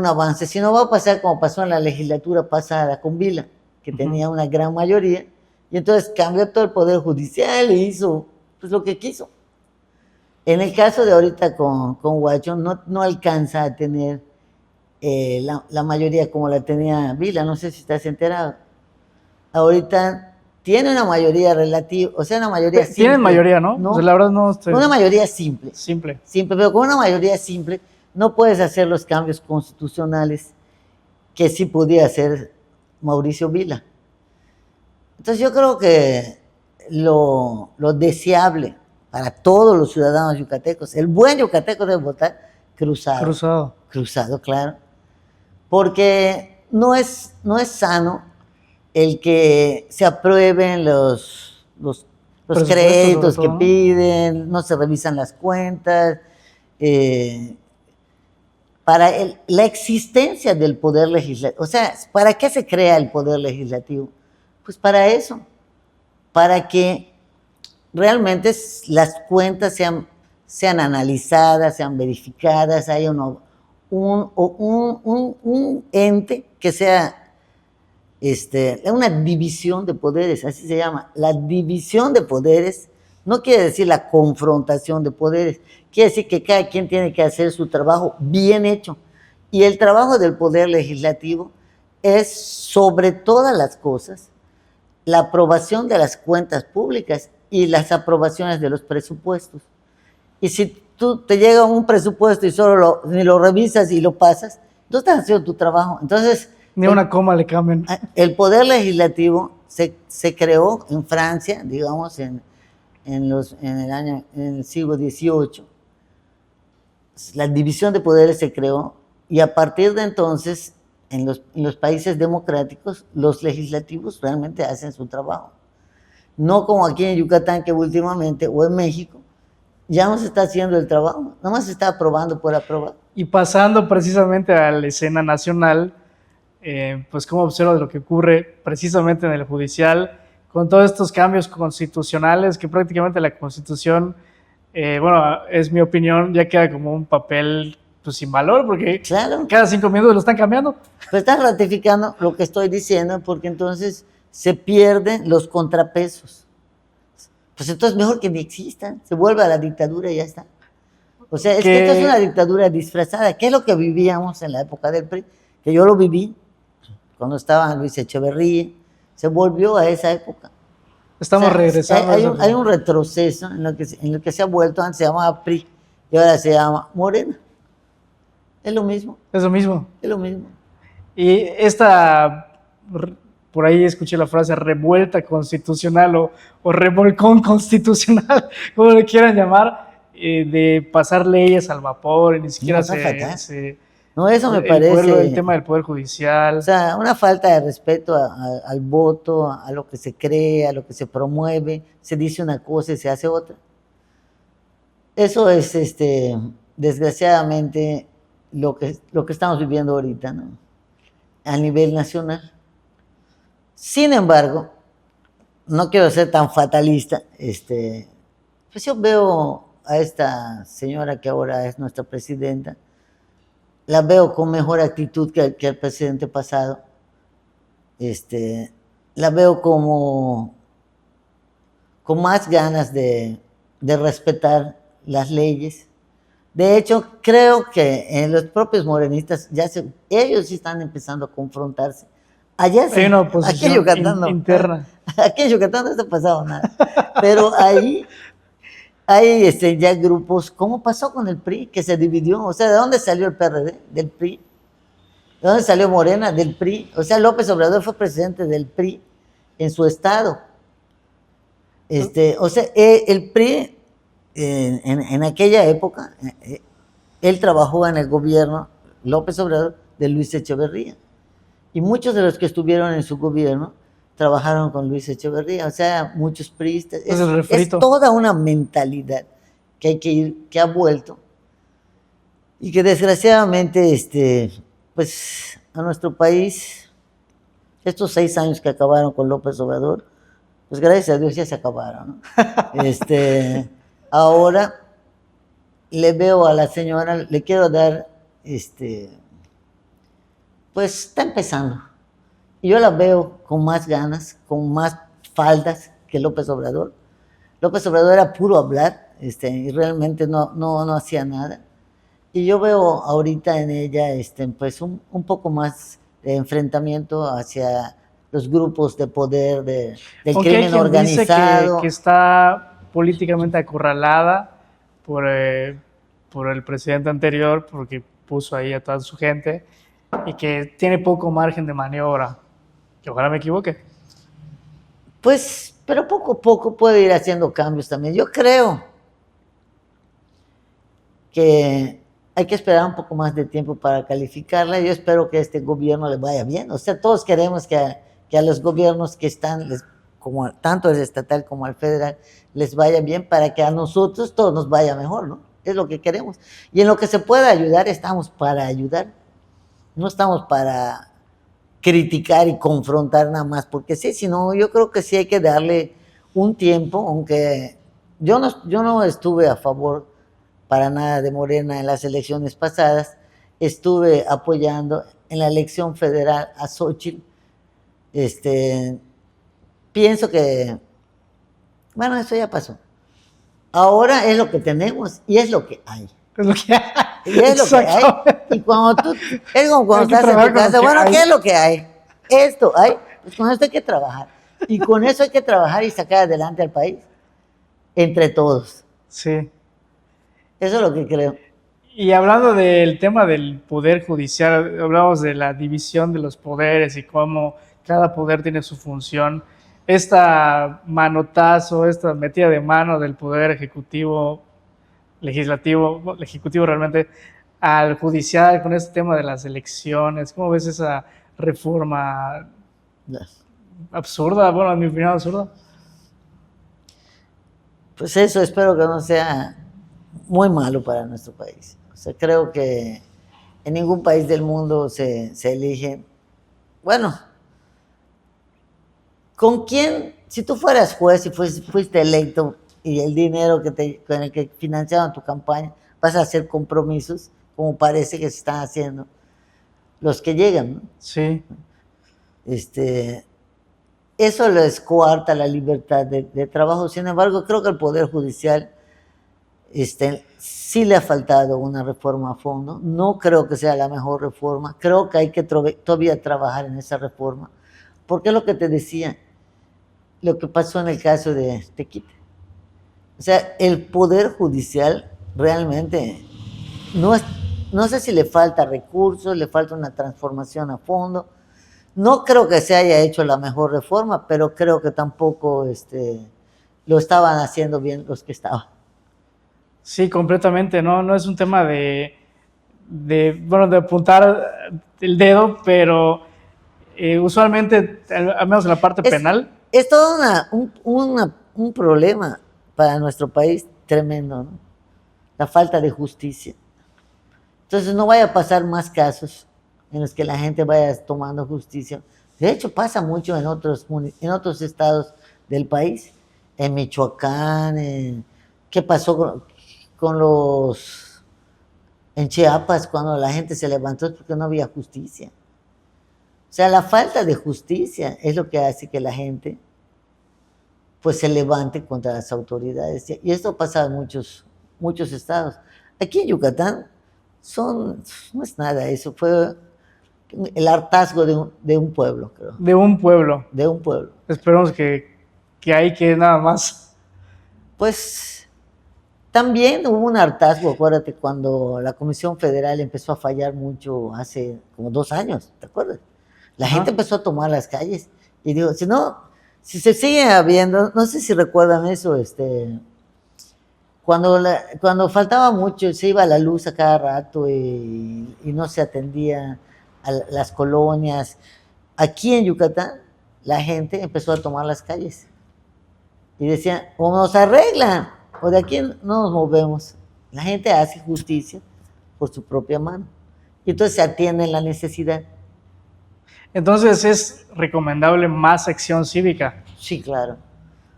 avance. Si no, va a pasar como pasó en la legislatura pasada con Vila, que tenía una gran mayoría, y entonces cambió todo el poder judicial e hizo pues lo que quiso. En el caso de ahorita con Guacho, no alcanza a tener la mayoría como la tenía Vila, no sé si estás enterado. Ahorita tiene una mayoría relativa, o sea, una mayoría simple. Tienen mayoría, ¿no? No, O sea, la verdad no estoy... una mayoría simple. Simple. Simple, pero con una mayoría simple no puedes hacer los cambios constitucionales que sí podía hacer Mauricio Vila. Entonces yo creo que lo deseable para todos los ciudadanos yucatecos, el buen yucateco debe votar cruzado. Cruzado. Cruzado, claro. Porque no es sano el que se aprueben los créditos que piden, no se revisan las cuentas. Para la existencia del poder legislativo, o sea, ¿para qué se crea el poder legislativo? Pues para eso, para que realmente las cuentas sean analizadas, sean verificadas, haya un ente que sea una división de poderes, así se llama. La división de poderes no quiere decir la confrontación de poderes, quiere decir que cada quien tiene que hacer su trabajo bien hecho. Y el trabajo del poder legislativo es, sobre todas las cosas, la aprobación de las cuentas públicas y las aprobaciones de los presupuestos. Y si tú te llega un presupuesto y solo ni lo revisas y lo pasas, no estás haciendo tu trabajo. Entonces, ni una coma le cambian. El poder legislativo se creó en Francia, digamos, en el siglo XVIII. La división de poderes se creó y a partir de entonces, en los países democráticos, los legislativos realmente hacen su trabajo. No como aquí en Yucatán, que últimamente, o en México, ya no se está haciendo el trabajo, nada más se está aprobando por aprobar. Y pasando precisamente a la escena nacional, pues como observo de lo que ocurre precisamente en el judicial, con todos estos cambios constitucionales, que prácticamente la Constitución, bueno, es mi opinión, ya queda como un papel pues sin valor, porque claro, cada 5 minutos lo están cambiando. Pues están ratificando lo que estoy diciendo, porque entonces se pierden los contrapesos. Pues entonces mejor que ni existan, se vuelve a la dictadura y ya está. O sea, es que esto es una dictadura disfrazada, que es lo que vivíamos en la época del PRI, que yo lo viví cuando estaba Luis Echeverría, se volvió a esa época. Estamos regresando. Hay un retroceso en lo que se ha vuelto, antes se llamaba PRI y ahora se llama Morena. Es lo mismo. Es lo mismo. Es lo mismo. Y por ahí escuché la frase revuelta constitucional o revolcón constitucional, como le quieran llamar, de pasar leyes al vapor y ni siquiera no, eso me parece. El tema del Poder Judicial. O sea, una falta de respeto al voto, a lo que se cree, a lo que se promueve. Se dice una cosa y se hace otra. Eso es, desgraciadamente, lo que estamos viviendo ahorita, ¿no? A nivel nacional. Sin embargo, no quiero ser tan fatalista. Pues yo veo a esta señora que ahora es nuestra presidenta, la veo con mejor actitud que el presidente pasado. La veo con más ganas de respetar las leyes. De hecho, creo que en los propios morenistas, ellos sí están empezando a confrontarse. Allá sí, hay una oposición interna. Aquí en Yucatán no está pasando nada. Pero ahí hay ya grupos, ¿cómo pasó con el PRI? Que se dividió. O sea, ¿de dónde salió el PRD? Del PRI. ¿De dónde salió Morena? Del PRI. O sea, López Obrador fue presidente del PRI en su estado. O sea, el PRI, en aquella época, él trabajó en el gobierno, López Obrador, de Luis Echeverría. Y muchos de los que estuvieron en su gobierno trabajaron con Luis Echeverría, o sea, muchos priistas. Es toda una mentalidad que ha vuelto y que desgraciadamente, pues, a nuestro país, estos 6 años que acabaron con López Obrador, pues gracias a Dios ya se acabaron, ¿no? Ahora le veo a la señora, le quiero dar, pues está empezando. Y yo la veo con más ganas, con más faldas que López Obrador. López Obrador era puro hablar, y realmente no hacía nada. Y yo veo ahorita en ella, pues un poco más de enfrentamiento hacia los grupos de poder del Aunque hay crimen quien dice que organizado. está políticamente acorralada por el presidente anterior, porque puso ahí a toda su gente, y que tiene poco margen de maniobra. Que ojalá me equivoque. Pues, pero poco a poco puede ir haciendo cambios también. Yo creo que hay que esperar un poco más de tiempo para calificarla. Yo espero que este gobierno le vaya bien. O sea, todos queremos que a los gobiernos que están, como tanto el estatal como el federal, les vaya bien para que a nosotros todos nos vaya mejor, ¿no? Es lo que queremos. Y en lo que se pueda ayudar, estamos para ayudar. No estamos para criticar y confrontar nada más, porque sí, sino yo creo que sí hay que darle un tiempo, aunque yo no estuve a favor para nada de Morena en las elecciones pasadas, estuve apoyando en la elección federal a Xóchitl. Pienso que, bueno, eso ya pasó. Ahora es lo que tenemos y es lo que hay. Es lo que Y es lo que hay. Y cuando es como cuando estás en tu casa, bueno, ¿qué es lo que hay? Esto hay, pues con esto hay que trabajar. Y con eso hay que trabajar y sacar adelante al país, entre todos. Sí. Eso es lo que creo. Y hablando del tema del poder judicial, hablamos de la división de los poderes y cómo cada poder tiene su función. Esta manotazo, esta metida de mano del poder ejecutivo, legislativo, el ejecutivo realmente, al judicial con este tema de las elecciones, ¿cómo ves esa reforma absurda? Bueno, en mi opinión, absurda. Pues eso espero que no sea muy malo para nuestro país. O sea, creo que en ningún país del mundo se elige. Bueno, ¿con quién? Si tú fueras juez y fuiste electo y el dinero con el que financiaban tu campaña, vas a hacer compromisos, como parece que se están haciendo los que llegan, ¿no? Sí. Eso les coarta la libertad de trabajo. Sin embargo, creo que el Poder Judicial sí le ha faltado una reforma a fondo. No creo que sea la mejor reforma. Creo que hay que todavía trabajar en esa reforma. Porque es lo que te decía, lo que pasó en el caso de Tequite. O sea, el Poder Judicial realmente no sé si le falta recursos, le falta una transformación a fondo. No creo que se haya hecho la mejor reforma, pero creo que tampoco lo estaban haciendo bien los que estaban. Sí, completamente, no es un tema bueno, de apuntar el dedo, pero usualmente, al menos en la parte penal. Es todo un problema para nuestro país tremendo, ¿no? La falta de justicia. Entonces no vaya a pasar más casos en los que la gente vaya tomando justicia. De hecho, pasa mucho en otros estados del país, en Michoacán, ¿qué pasó en Chiapas, cuando la gente se levantó es porque no había justicia? O sea, la falta de justicia es lo que hace que la gente pues se levante contra las autoridades. Y esto pasa en muchos estados. Aquí en Yucatán no es nada, eso fue el hartazgo de un pueblo, creo. De un pueblo. De un pueblo. Esperemos que ahí quede nada más. Pues también hubo un hartazgo, acuérdate, cuando la Comisión Federal empezó a fallar mucho hace como 2 años, ¿te acuerdas? La gente empezó a tomar las calles y digo, si se sigue habiendo, no sé si recuerdan eso, cuando faltaba mucho, se iba la luz a cada rato y no se atendía a las colonias. Aquí en Yucatán, la gente empezó a tomar las calles y decían, o nos arreglan, o de aquí no nos movemos. La gente hace justicia por su propia mano. Y entonces se atiende la necesidad. Entonces, ¿es recomendable más acción cívica? Sí, claro.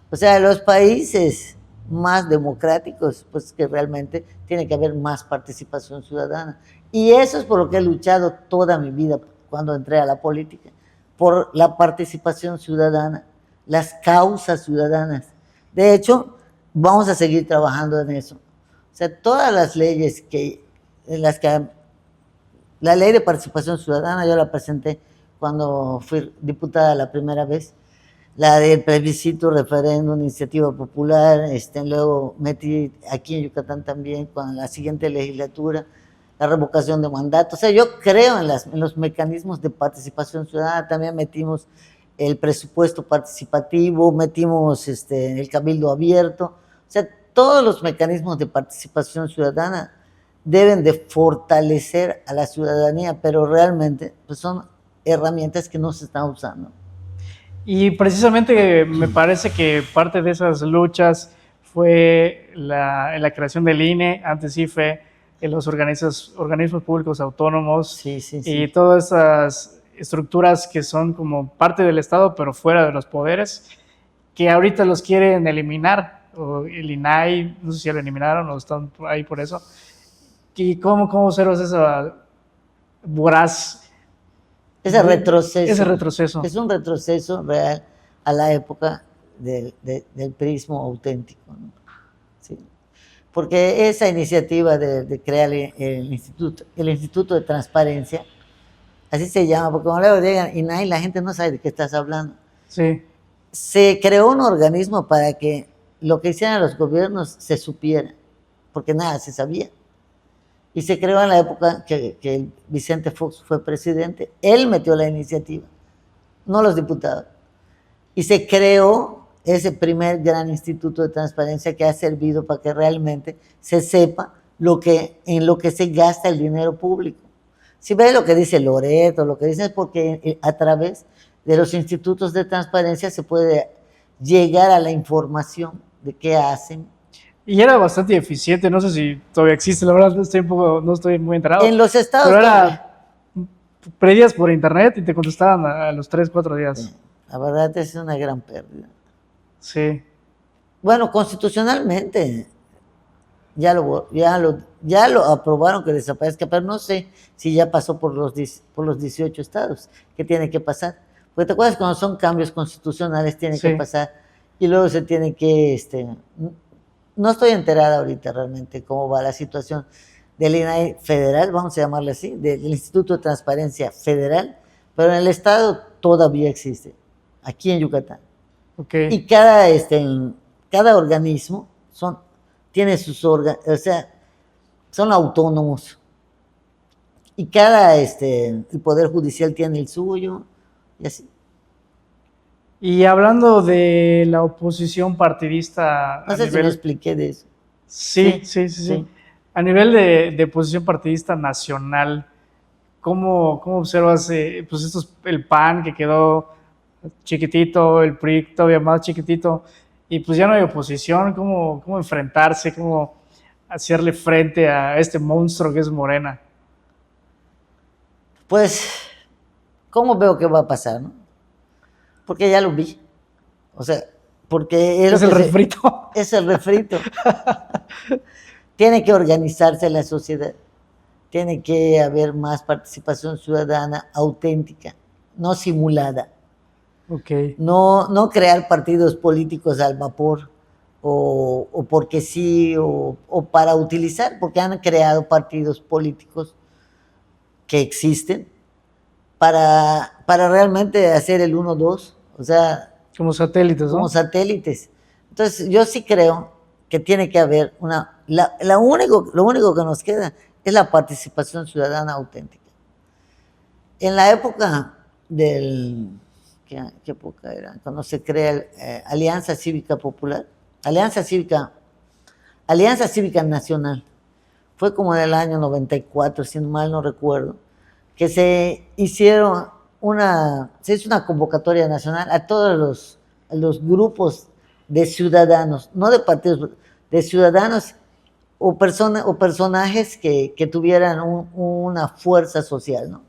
O sea, los países más democráticos, pues que realmente tiene que haber más participación ciudadana. Y eso es por lo que he luchado toda mi vida cuando entré a la política, por la participación ciudadana, las causas ciudadanas. De hecho, vamos a seguir trabajando en eso. O sea, todas las leyes la ley de participación ciudadana yo la presenté cuando fui diputada la primera vez, la del plebiscito, referéndum, iniciativa popular, luego metí aquí en Yucatán también con la siguiente legislatura, la revocación de mandato. O sea, yo creo en los mecanismos de participación ciudadana, también metimos el presupuesto participativo, metimos el cabildo abierto. O sea, todos los mecanismos de participación ciudadana deben de fortalecer a la ciudadanía, pero realmente pues son herramientas que no se están usando. Y precisamente me parece que parte de esas luchas fue la creación del INE, antes IFE, en los organismos públicos autónomos Sí, sí, y sí. todas esas estructuras que son como parte del Estado, pero fuera de los poderes, que ahorita los quieren eliminar. O el INAI, no sé si ya lo eliminaron o están ahí por eso. ¿Y cómo observas esa voraz? Ese retroceso. Ese retroceso. Es un retroceso real a la época del prismo auténtico, ¿no? Sí. Porque esa iniciativa de crear el Instituto de Transparencia, así se llama, porque cuando luego llegan INAI, la gente no sabe de qué estás hablando. Sí. Se creó un organismo para que lo que hicieran los gobiernos se supiera, porque nada se sabía. Y se creó en la época que Vicente Fox fue presidente. Él metió la iniciativa, no los diputados. Y se creó ese primer gran instituto de transparencia que ha servido para que realmente se sepa en lo que se gasta el dinero público. Si ves lo que dice Loreto, lo que dice es porque a través de los institutos de transparencia se puede llegar a la información de qué hacen. Y era bastante eficiente, no sé si todavía existe, la verdad no estoy muy enterado. En los estados... Pero era, pedías por internet y te contestaban a los 3, 4 días. Sí, la verdad es una gran pérdida. Sí. Bueno, constitucionalmente ya lo aprobaron que desaparezca, pero no sé si ya pasó por los 18 estados, que tiene que pasar. Porque te acuerdas cuando son cambios constitucionales tiene que pasar y luego se tiene que no estoy enterada ahorita realmente cómo va la situación del INAI federal, vamos a llamarle así, del Instituto de Transparencia Federal, pero en el estado todavía existe, aquí en Yucatán. Okay. Y cada organismo tiene sus órganos, o sea, son autónomos. Y el Poder Judicial tiene el suyo, y así. Y hablando de la oposición partidista... No sé si me expliqué de eso. Sí. A nivel de oposición partidista nacional, ¿cómo observas pues el PAN que quedó chiquitito, el PRI todavía más chiquitito, y pues ya no hay oposición? ¿Cómo enfrentarse, cómo hacerle frente a este monstruo que es Morena? Pues, ¿cómo veo que va a pasar, no? Porque ya lo vi. O sea, porque es el refrito. Es el refrito. Tiene que organizarse la sociedad. Tiene que haber más participación ciudadana auténtica, no simulada. Okay. No crear partidos políticos al vapor o porque sí o para utilizar, porque han creado partidos políticos que existen para realmente hacer el 1-2, o sea... Como satélites, ¿no? Como satélites. Entonces, yo sí creo que tiene que haber lo único que nos queda es la participación ciudadana auténtica. En la época ¿qué época era? Cuando se crea Alianza Cívica Popular, Alianza Cívica Nacional, fue como en el año 94, si mal no recuerdo, que se hizo una convocatoria nacional a todos los grupos de ciudadanos, no de partidos, de ciudadanos o personajes que tuvieran una fuerza social, ¿no?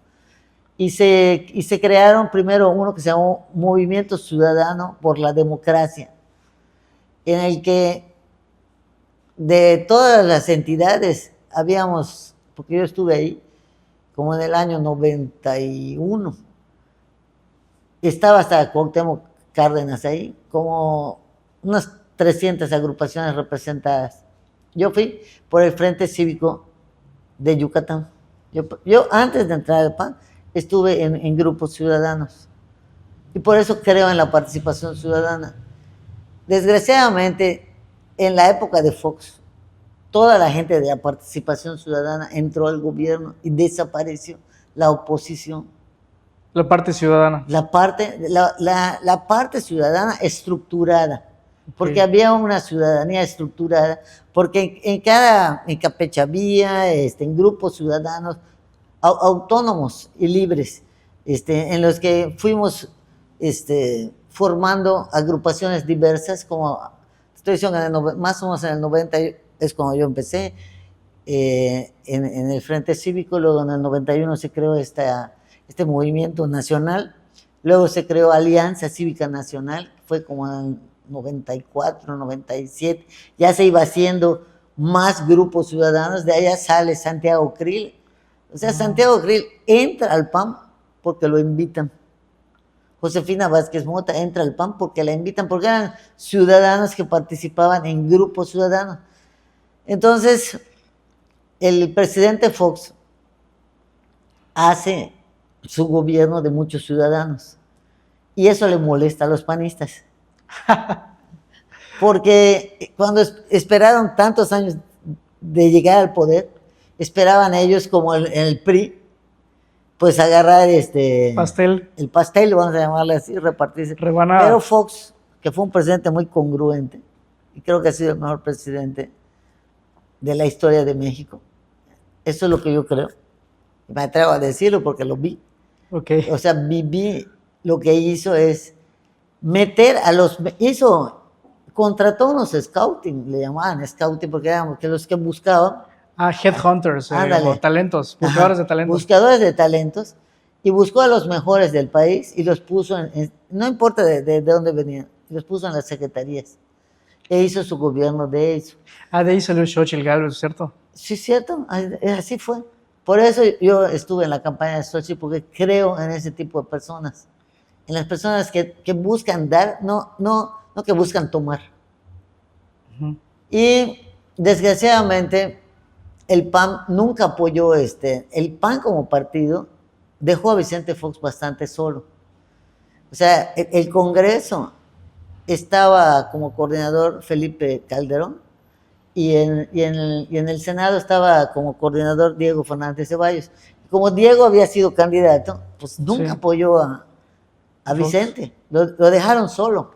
Y se crearon primero uno que se llamó Movimiento Ciudadano por la Democracia, en el que de todas las entidades habíamos, porque yo estuve ahí, como en el año 91, estaba hasta Cuauhtémoc Cárdenas ahí, como unas 300 agrupaciones representadas. Yo fui por el Frente Cívico de Yucatán. Yo antes de entrar al PAN estuve en grupos ciudadanos y por eso creo en la participación ciudadana. Desgraciadamente, en la época de Fox, toda la gente de la participación ciudadana entró al gobierno y desapareció la oposición. La parte ciudadana. La parte ciudadana estructurada, porque Ok. había una ciudadanía estructurada, porque en Campeche había en grupos ciudadanos autónomos y libres, en los que fuimos formando agrupaciones diversas, como estoy diciendo, más o menos en el 90 es cuando yo empecé, en el Frente Cívico. Luego en el 91 se creó este movimiento nacional, luego se creó Alianza Cívica Nacional, fue como en el 94, 97, ya se iba haciendo más grupos ciudadanos. De allá sale Santiago Krill. O sea, Santiago Krill entra al PAN porque lo invitan. Josefina Vázquez Mota entra al PAN porque la invitan, porque eran ciudadanos que participaban en grupos ciudadanos. Entonces, el presidente Fox hace su gobierno de muchos ciudadanos y eso le molesta a los panistas. Porque cuando esperaron tantos años de llegar al poder, esperaban ellos, como el PRI, pues agarrar Pastel. el pastel, vamos a llamarle así, repartirse. Rebanada. Pero Fox, que fue un presidente muy congruente, y creo que ha sido el mejor presidente de la historia de México. Eso es lo que yo creo. Me atrevo a decirlo porque lo vi. Okay. O sea, viví lo que hizo es meter contrató unos scouting, le llamaban scouting, porque eran los que buscaban. Headhunters, o talentos, buscadores de talentos. Buscadores de talentos, y buscó a los mejores del país y los puso no importa de dónde venían, los puso en las secretarías. E hizo su gobierno de eso. De ahí salió Xochitl Gálvez, ¿cierto? Sí, cierto, así fue. Por eso yo estuve en la campaña de Xochitl, porque creo en ese tipo de personas. En las personas que buscan dar, no que buscan tomar. Uh-huh. Y desgraciadamente el PAN nunca apoyó el PAN como partido dejó a Vicente Fox bastante solo. O sea, el Congreso estaba como coordinador Felipe Calderón y en el Senado estaba como coordinador Diego Fernández Ceballos. Como Diego había sido candidato, pues nunca apoyó a Vicente, lo dejaron solo.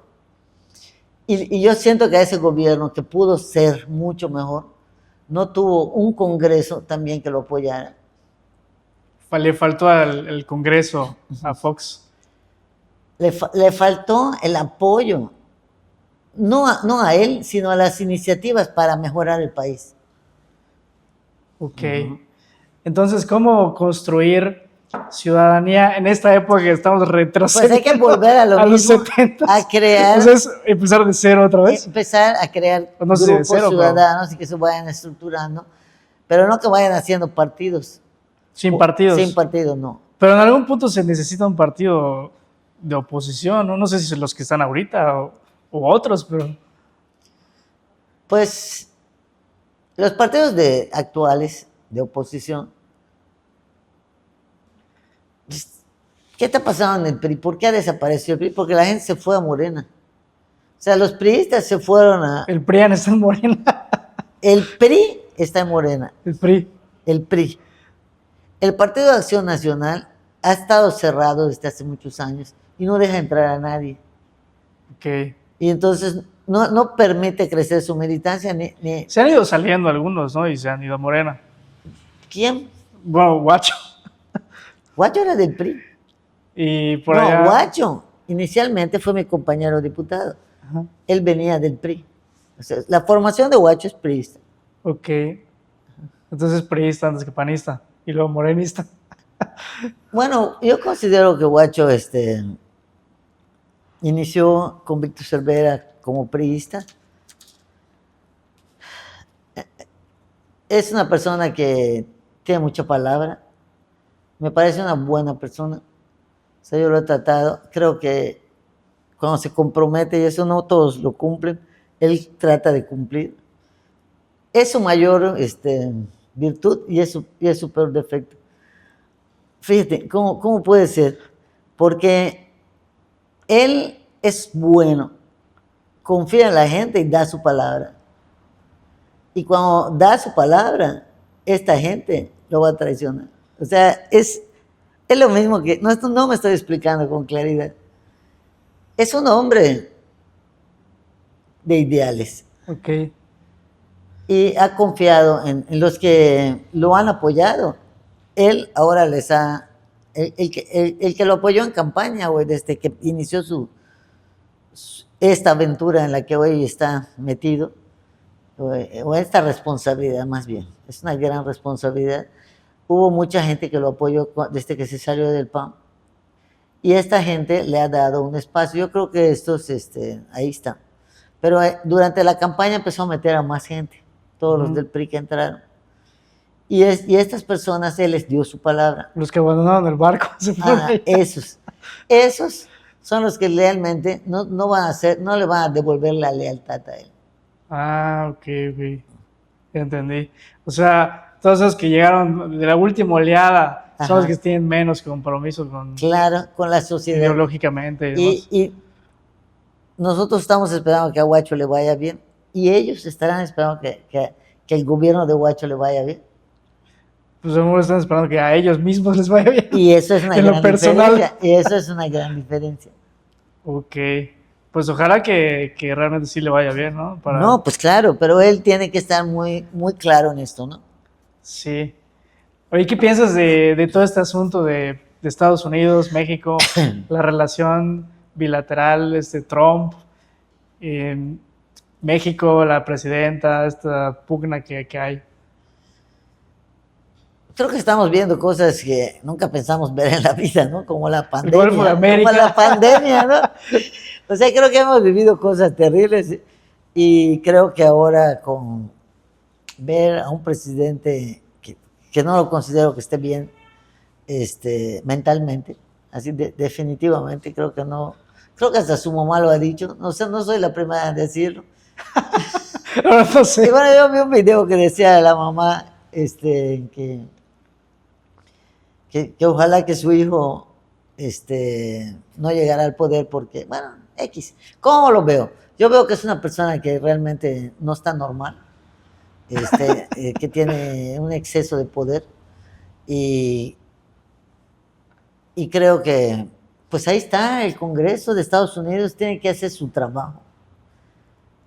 Y yo siento que ese gobierno, que pudo ser mucho mejor, no tuvo un Congreso también que lo apoyara. Le faltó al Congreso a Fox. Le faltó el apoyo, no a él, sino a las iniciativas para mejorar el país. Ok. Entonces, ¿cómo construir ciudadanía en esta época que estamos retrocediendo? Pues hay que volver a lo mismo, los 70. a crear. Entonces, empezar de cero otra vez. Empezar a crear grupos ciudadanos, y que se vayan estructurando, pero no que vayan haciendo partidos. Sin partidos. Sin partidos, no. Pero en algún punto se necesita un partido de oposición, ¿no? No sé si son los que están ahorita o otros, pero... Pues los partidos actuales de oposición, ¿qué te ha pasado en el PRI? ¿Por qué ha desaparecido el PRI? Porque la gente se fue a Morena. O sea, los priistas se fueron a... El PRIAN está en Morena. El PRI está en Morena. El PRI. El PRI. El Partido de Acción Nacional ha estado cerrado desde hace muchos años y no deja entrar a nadie. Ok. Y entonces no permite crecer su militancia ni... Se han ido saliendo algunos, ¿no? Y se han ido a Morena. ¿Quién? Bueno, Guacho. Guacho era del PRI. Y por allá... Guacho inicialmente fue mi compañero diputado. Ajá. Él venía del PRI. O sea, la formación de Guacho es priista. Ok. Entonces priista antes que panista. Y luego morenista. Bueno, yo considero que Guacho inició con Víctor Cervera como priista. Es una persona que tiene mucha palabra. Me parece una buena persona. O sea, yo lo he tratado. Creo que cuando se compromete, y eso no todos lo cumplen, él trata de cumplir. Es su mayor virtud y es su peor defecto. Fíjate, ¿cómo puede ser? Porque él es bueno, confía en la gente y da su palabra. Y cuando da su palabra, esta gente lo va a traicionar. O sea, es lo mismo que, no me estoy explicando con claridad. Es un hombre de ideales. Ok. Y ha confiado en los que lo han apoyado. Él ahora el que lo apoyó en campaña, güey, desde que inició esta aventura en la que hoy está metido, o esta responsabilidad más bien, es una gran responsabilidad. Hubo mucha gente que lo apoyó desde que se salió del PAN, y esta gente le ha dado un espacio. Yo creo que estos, ahí están. Pero durante la campaña empezó a meter a más gente, todos los del PRI que entraron. Y estas personas, él les dio su palabra. Los que abandonaron el barco. Esos son los que realmente no le van a devolver la lealtad a él. Ah, ok. Ya entendí. O sea, todos esos que llegaron de la última oleada son los que tienen menos compromiso con... Claro, con la sociedad. Ideológicamente. Y nosotros estamos esperando que a Huacho le vaya bien, y ellos estarán esperando que el gobierno de Huacho le vaya bien. Pues seguro están esperando que a ellos mismos les vaya bien. Y eso es una gran diferencia. Y eso es una gran diferencia. Ok. Pues ojalá que realmente sí le vaya bien, ¿no? No, pues claro, pero él tiene que estar muy, muy claro en esto, ¿no? Sí. Oye, ¿qué piensas de todo este asunto de Estados Unidos, México, la relación bilateral, Trump, México, la presidenta, esta pugna que hay? Creo que estamos viendo cosas que nunca pensamos ver en la vida, ¿no? Como la pandemia. El Golfo de América. Como la pandemia, ¿no? O sea, creo que hemos vivido cosas terribles, y creo que ahora con ver a un presidente que no lo considero que esté bien mentalmente, así definitivamente creo que no, creo que hasta su mamá lo ha dicho, no sé, no soy la primera en decirlo. No sé. Y bueno, yo vi un video que decía de la mamá que ojalá que su hijo no llegara al poder porque, bueno, X. ¿Cómo lo veo? Yo veo que es una persona que realmente no está normal, que tiene un exceso de poder, y creo que, pues ahí está, el Congreso de Estados Unidos tiene que hacer su trabajo.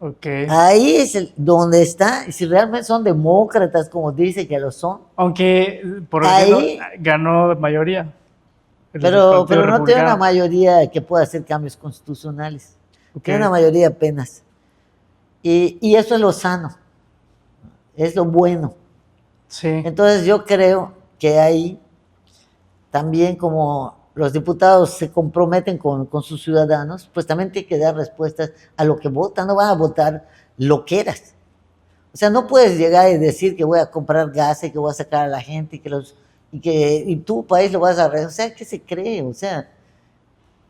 Okay. Ahí es donde está, y si realmente son demócratas, como dice que lo son. Aunque, por ejemplo, ganó mayoría. Pero no tiene una mayoría que pueda hacer cambios constitucionales. Okay. Tiene una mayoría apenas. Y eso es lo sano, es lo bueno. Sí. Entonces yo creo que ahí también, como los diputados se comprometen con sus ciudadanos, pues también tienen que dar respuestas a lo que votan. No van a votar loqueras. O sea, no puedes llegar y decir que voy a comprar gas y que voy a sacar a la gente y tu país lo vas a arreglar. O sea, ¿qué se cree? O sea,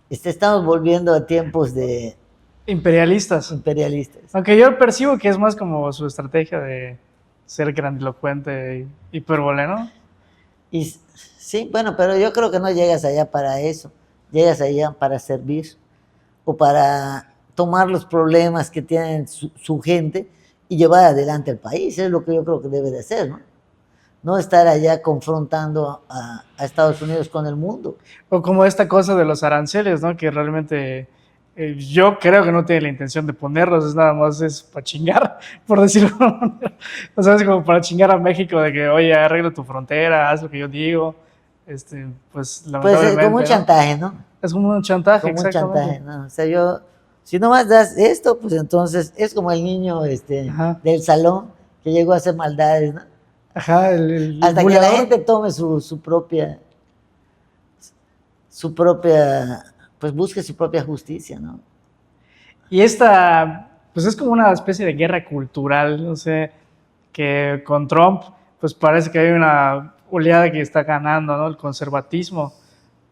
estamos volviendo a tiempos de... Imperialistas. Aunque yo percibo que es más como su estrategia de ser grandilocuente y hipérbole, ¿no? Y sí, bueno, pero yo creo que no llegas allá para eso. Llegas allá para servir o para tomar los problemas que tienen su gente y llevar adelante el país. Es lo que yo creo que debe de hacer, ¿no? No estar allá confrontando a Estados Unidos con el mundo. O como esta cosa de los aranceles, ¿no? Que realmente yo creo que no tiene la intención de ponerlos, es nada más es para chingar, por decirlo. O sea, es como para chingar a México de que, oye, arregla tu frontera, haz lo que yo digo. Pues lamentablemente, pues como un chantaje, ¿no? Es como un chantaje, como exactamente. Un chantaje, ¿no? O sea, si nomás das esto, pues entonces es como el niño del salón que llegó a hacer maldades, ¿no? Ajá, hasta que la gente tome su propia, pues busque su propia justicia, ¿no? Y esta, pues es como una especie de guerra cultural, no sé, que con Trump, pues parece que hay una oleada que está ganando, ¿no? El conservatismo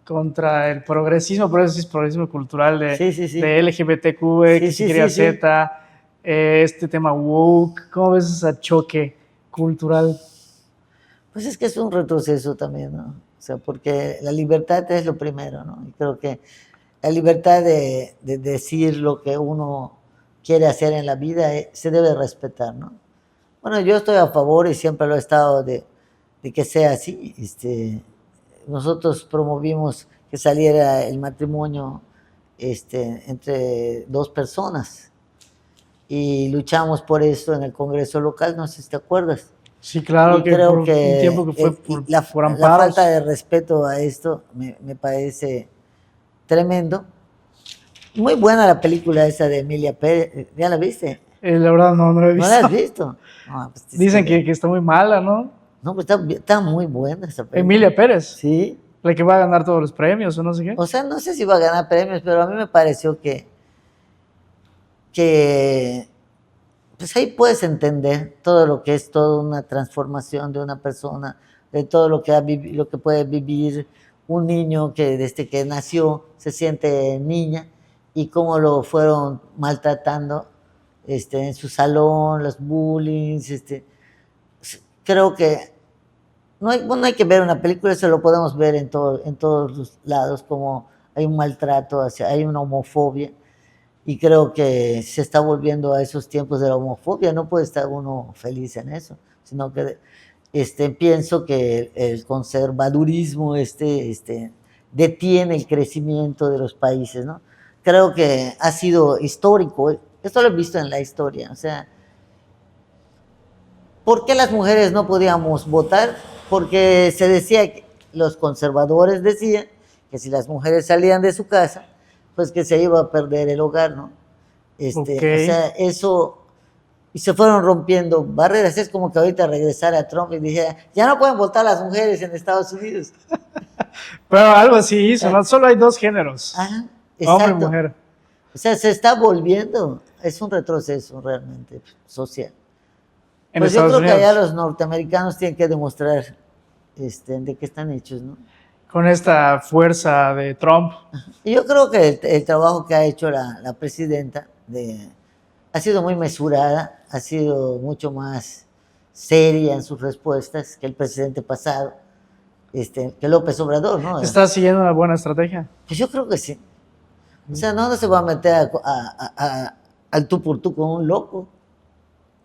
contra el progresismo, por eso es progresismo cultural de LGBTQ, Z, este tema woke? ¿Cómo ves ese choque cultural? Pues es que es un retroceso también, ¿no? O sea, porque la libertad es lo primero, ¿no? Y creo que la libertad de decir lo que uno quiere hacer en la vida se debe respetar, ¿no? Bueno, yo estoy a favor y siempre lo he estado de que sea así. Nosotros promovimos que saliera el matrimonio entre dos personas y luchamos por eso en el Congreso local, no sé si te acuerdas. Sí, claro, Y que creo por un tiempo que fue por la amparos. falta de respeto a esto me parece tremendo. Muy buena la película esa de Emilia Pérez, ¿ya la viste? La verdad no la he ¿No visto. la has visto? No, pues Dicen que está muy mala, ¿no? no, pues está muy buena esa película. Emilia Pérez, Sí. la que va a ganar todos los premios o no sé qué. O sea, no sé si va a ganar premios, pero a mí me pareció que pues ahí puedes entender todo lo que es toda una transformación de una persona, de todo lo que lo que puede vivir un niño que desde que nació se siente niña y cómo lo fueron maltratando en su salón, los bullying. Creo que no hay que ver una película, eso lo podemos ver en todos los lados, como hay un maltrato, hay una homofobia. Y creo que se está volviendo a esos tiempos de la homofobia. No puede estar uno feliz en eso, sino que pienso que el conservadurismo detiene el crecimiento de los países, ¿no? Creo que ha sido histórico. Esto lo he visto en la historia. O sea, ¿por qué las mujeres no podíamos votar? Porque se decía, los conservadores decían que si las mujeres salían de su casa, pues que se iba a perder el hogar, ¿no? Okay. O sea, eso, y se fueron rompiendo barreras. Es como que ahorita regresara Trump y dijera, ya no pueden votar las mujeres en Estados Unidos. Pero algo así hizo, ¿no? Solo hay dos géneros, Ajá, hombre y exacto. mujer. O sea, se está volviendo, es un retroceso realmente social. En Pues yo Estados creo que Unidos. allá los norteamericanos tienen que demostrar de qué están hechos, ¿no? Con esta fuerza de Trump. Y yo creo que el trabajo que ha hecho la presidenta ha sido muy mesurada, ha sido mucho más seria en sus respuestas que el presidente pasado, que López Obrador, ¿no? ¿Está siguiendo una buena estrategia? Pues yo creo que sí. O sea, no se va a meter al tú por tú con un loco.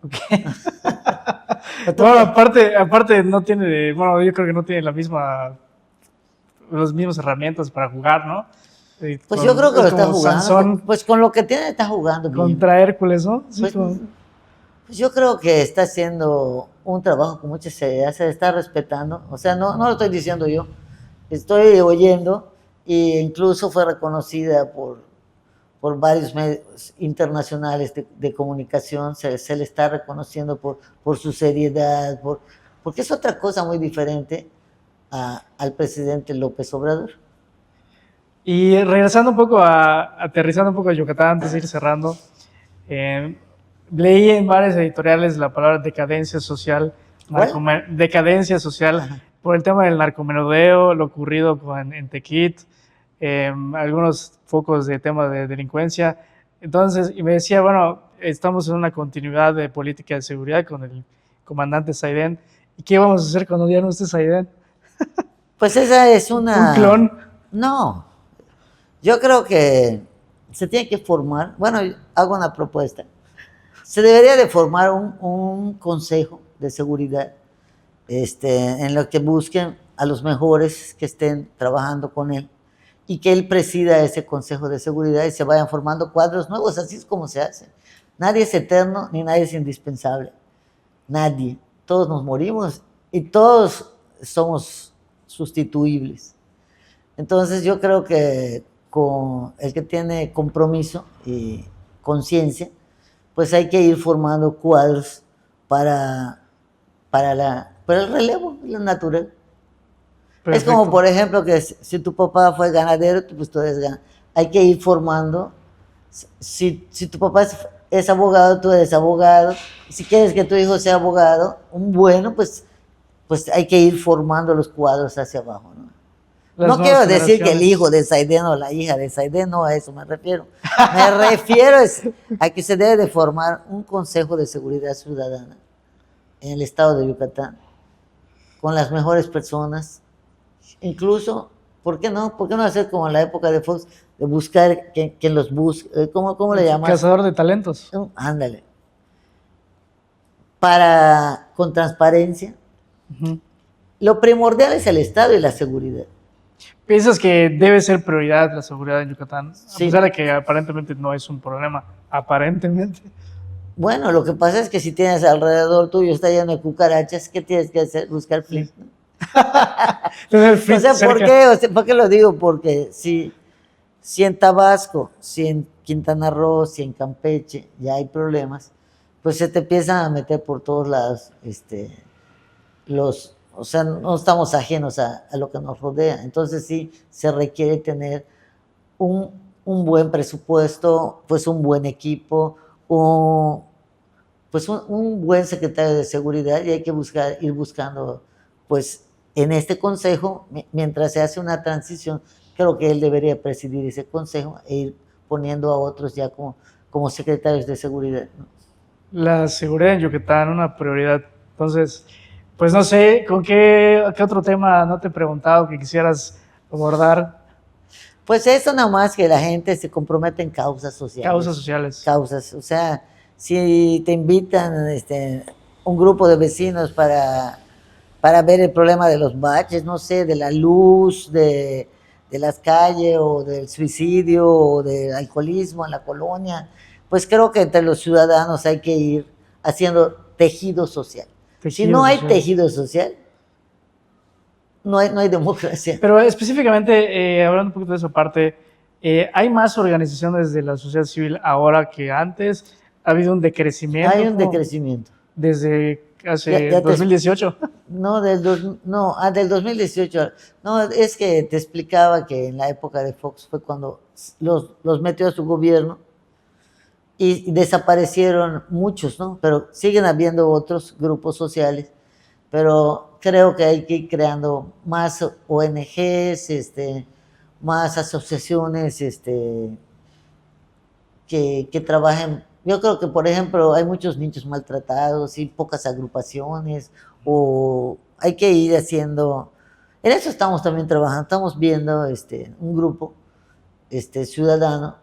Okay. Bueno, aparte no tiene, bueno, yo creo que no tiene las mismas herramientas para jugar, ¿no? Pues yo creo que lo está jugando. Sansón pues con lo que tiene está jugando bien. Contra Hércules, ¿no? Sí, pues yo creo que está haciendo un trabajo con mucha seriedad, se está respetando. O sea, no lo estoy diciendo yo, estoy oyendo, e incluso fue reconocida por varios medios internacionales de comunicación, se le está reconociendo por su seriedad, porque es otra cosa muy diferente al presidente López Obrador. Y regresando un poco aterrizando un poco a Yucatán antes de ir cerrando, leí en varias editoriales la palabra decadencia social, decadencia social. Ajá. Por el tema del narcomenudeo, lo ocurrido en Tequit, algunos focos de tema de delincuencia. Entonces, y me decía, bueno, estamos en una continuidad de política de seguridad con el comandante Saidén. ¿Y qué vamos a hacer cuando ya no esté Saidén? Pues esa es una... ¿Un clon? No. Yo creo que se tiene que formar, bueno, hago una propuesta. Se debería de formar un consejo de seguridad en lo que busquen a los mejores que estén trabajando con él y que él presida ese consejo de seguridad y se vayan formando cuadros nuevos. Así es como se hace. Nadie es eterno ni nadie es indispensable. Nadie. Todos nos morimos y todos somos sustituibles. Entonces yo creo que con el que tiene compromiso y conciencia, pues hay que ir formando cuadros para el relevo, lo natural. Perfecto. Es como, por ejemplo, que si tu papá fue ganadero, pues tú eres ganadero. Hay que ir formando. Si tu papá es abogado, tú eres abogado. Si quieres que tu hijo sea abogado, pues hay que ir formando los cuadros hacia abajo, ¿no? las No nuevas quiero decir que el generaciones. hijo de Saidén o la hija de Saidén, no a eso me refiero. Me refiero a que se debe de formar un Consejo de Seguridad Ciudadana en el estado de Yucatán, con las mejores personas, incluso, ¿por qué no? ¿Por qué no hacer como en la época de Fox, de buscar quien los busque? ¿Cómo le llamas? Cazador de talentos. Ándale. Con transparencia. Ujú. Lo primordial es el Estado y la seguridad. ¿Piensas que debe ser prioridad la seguridad en Yucatán? A Sí. pesar de que aparentemente no es un problema. Aparentemente. Bueno, lo que pasa es que si tienes alrededor tuyo, está lleno de cucarachas, ¿qué tienes que hacer? Buscar flip. ¿No? Tener O Fritz sea, ¿por cerca. qué? O sea, ¿por qué lo digo? Porque si en Tabasco, si en Quintana Roo, si en Campeche ya hay problemas, pues se te empiezan a meter por todos lados, o sea, no estamos ajenos a lo que nos rodea. Entonces sí se requiere tener un, un buen presupuesto, pues un buen equipo, pues un buen secretario de seguridad, y hay que ir buscando, pues en este consejo, mientras se hace una transición, creo que él debería presidir ese consejo e ir poniendo a otros ya como secretarios de seguridad, ¿no? La seguridad en Yucatán, una prioridad. Entonces, pues no sé, ¿con qué otro tema no te he preguntado que quisieras abordar? Pues eso nada más, que la gente se compromete en causas sociales. Causas sociales. Causas, o sea, si te invitan un grupo de vecinos para ver el problema de los baches, no sé, de la luz, de las calles, o del suicidio, o del alcoholismo en la colonia, pues creo que entre los ciudadanos hay que ir haciendo tejido social. Si Tejido no hay social. tejido social, no hay democracia. Pero específicamente, hablando un poquito de esa parte, ¿hay más organizaciones de la sociedad civil ahora que antes? ¿Ha habido un decrecimiento? Hay un ¿Cómo? decrecimiento. Desde hace Ya 2018. No, del 2018. No, es que te explicaba que en la época de Fox fue cuando los metió a su gobierno y desaparecieron muchos, ¿no? Pero siguen habiendo otros grupos sociales, pero creo que hay que ir creando más ONGs, más asociaciones, que trabajen. Yo creo que, por ejemplo, hay muchos niños maltratados y pocas agrupaciones, o hay que ir haciendo. En eso estamos también trabajando, estamos viendo un grupo ciudadano,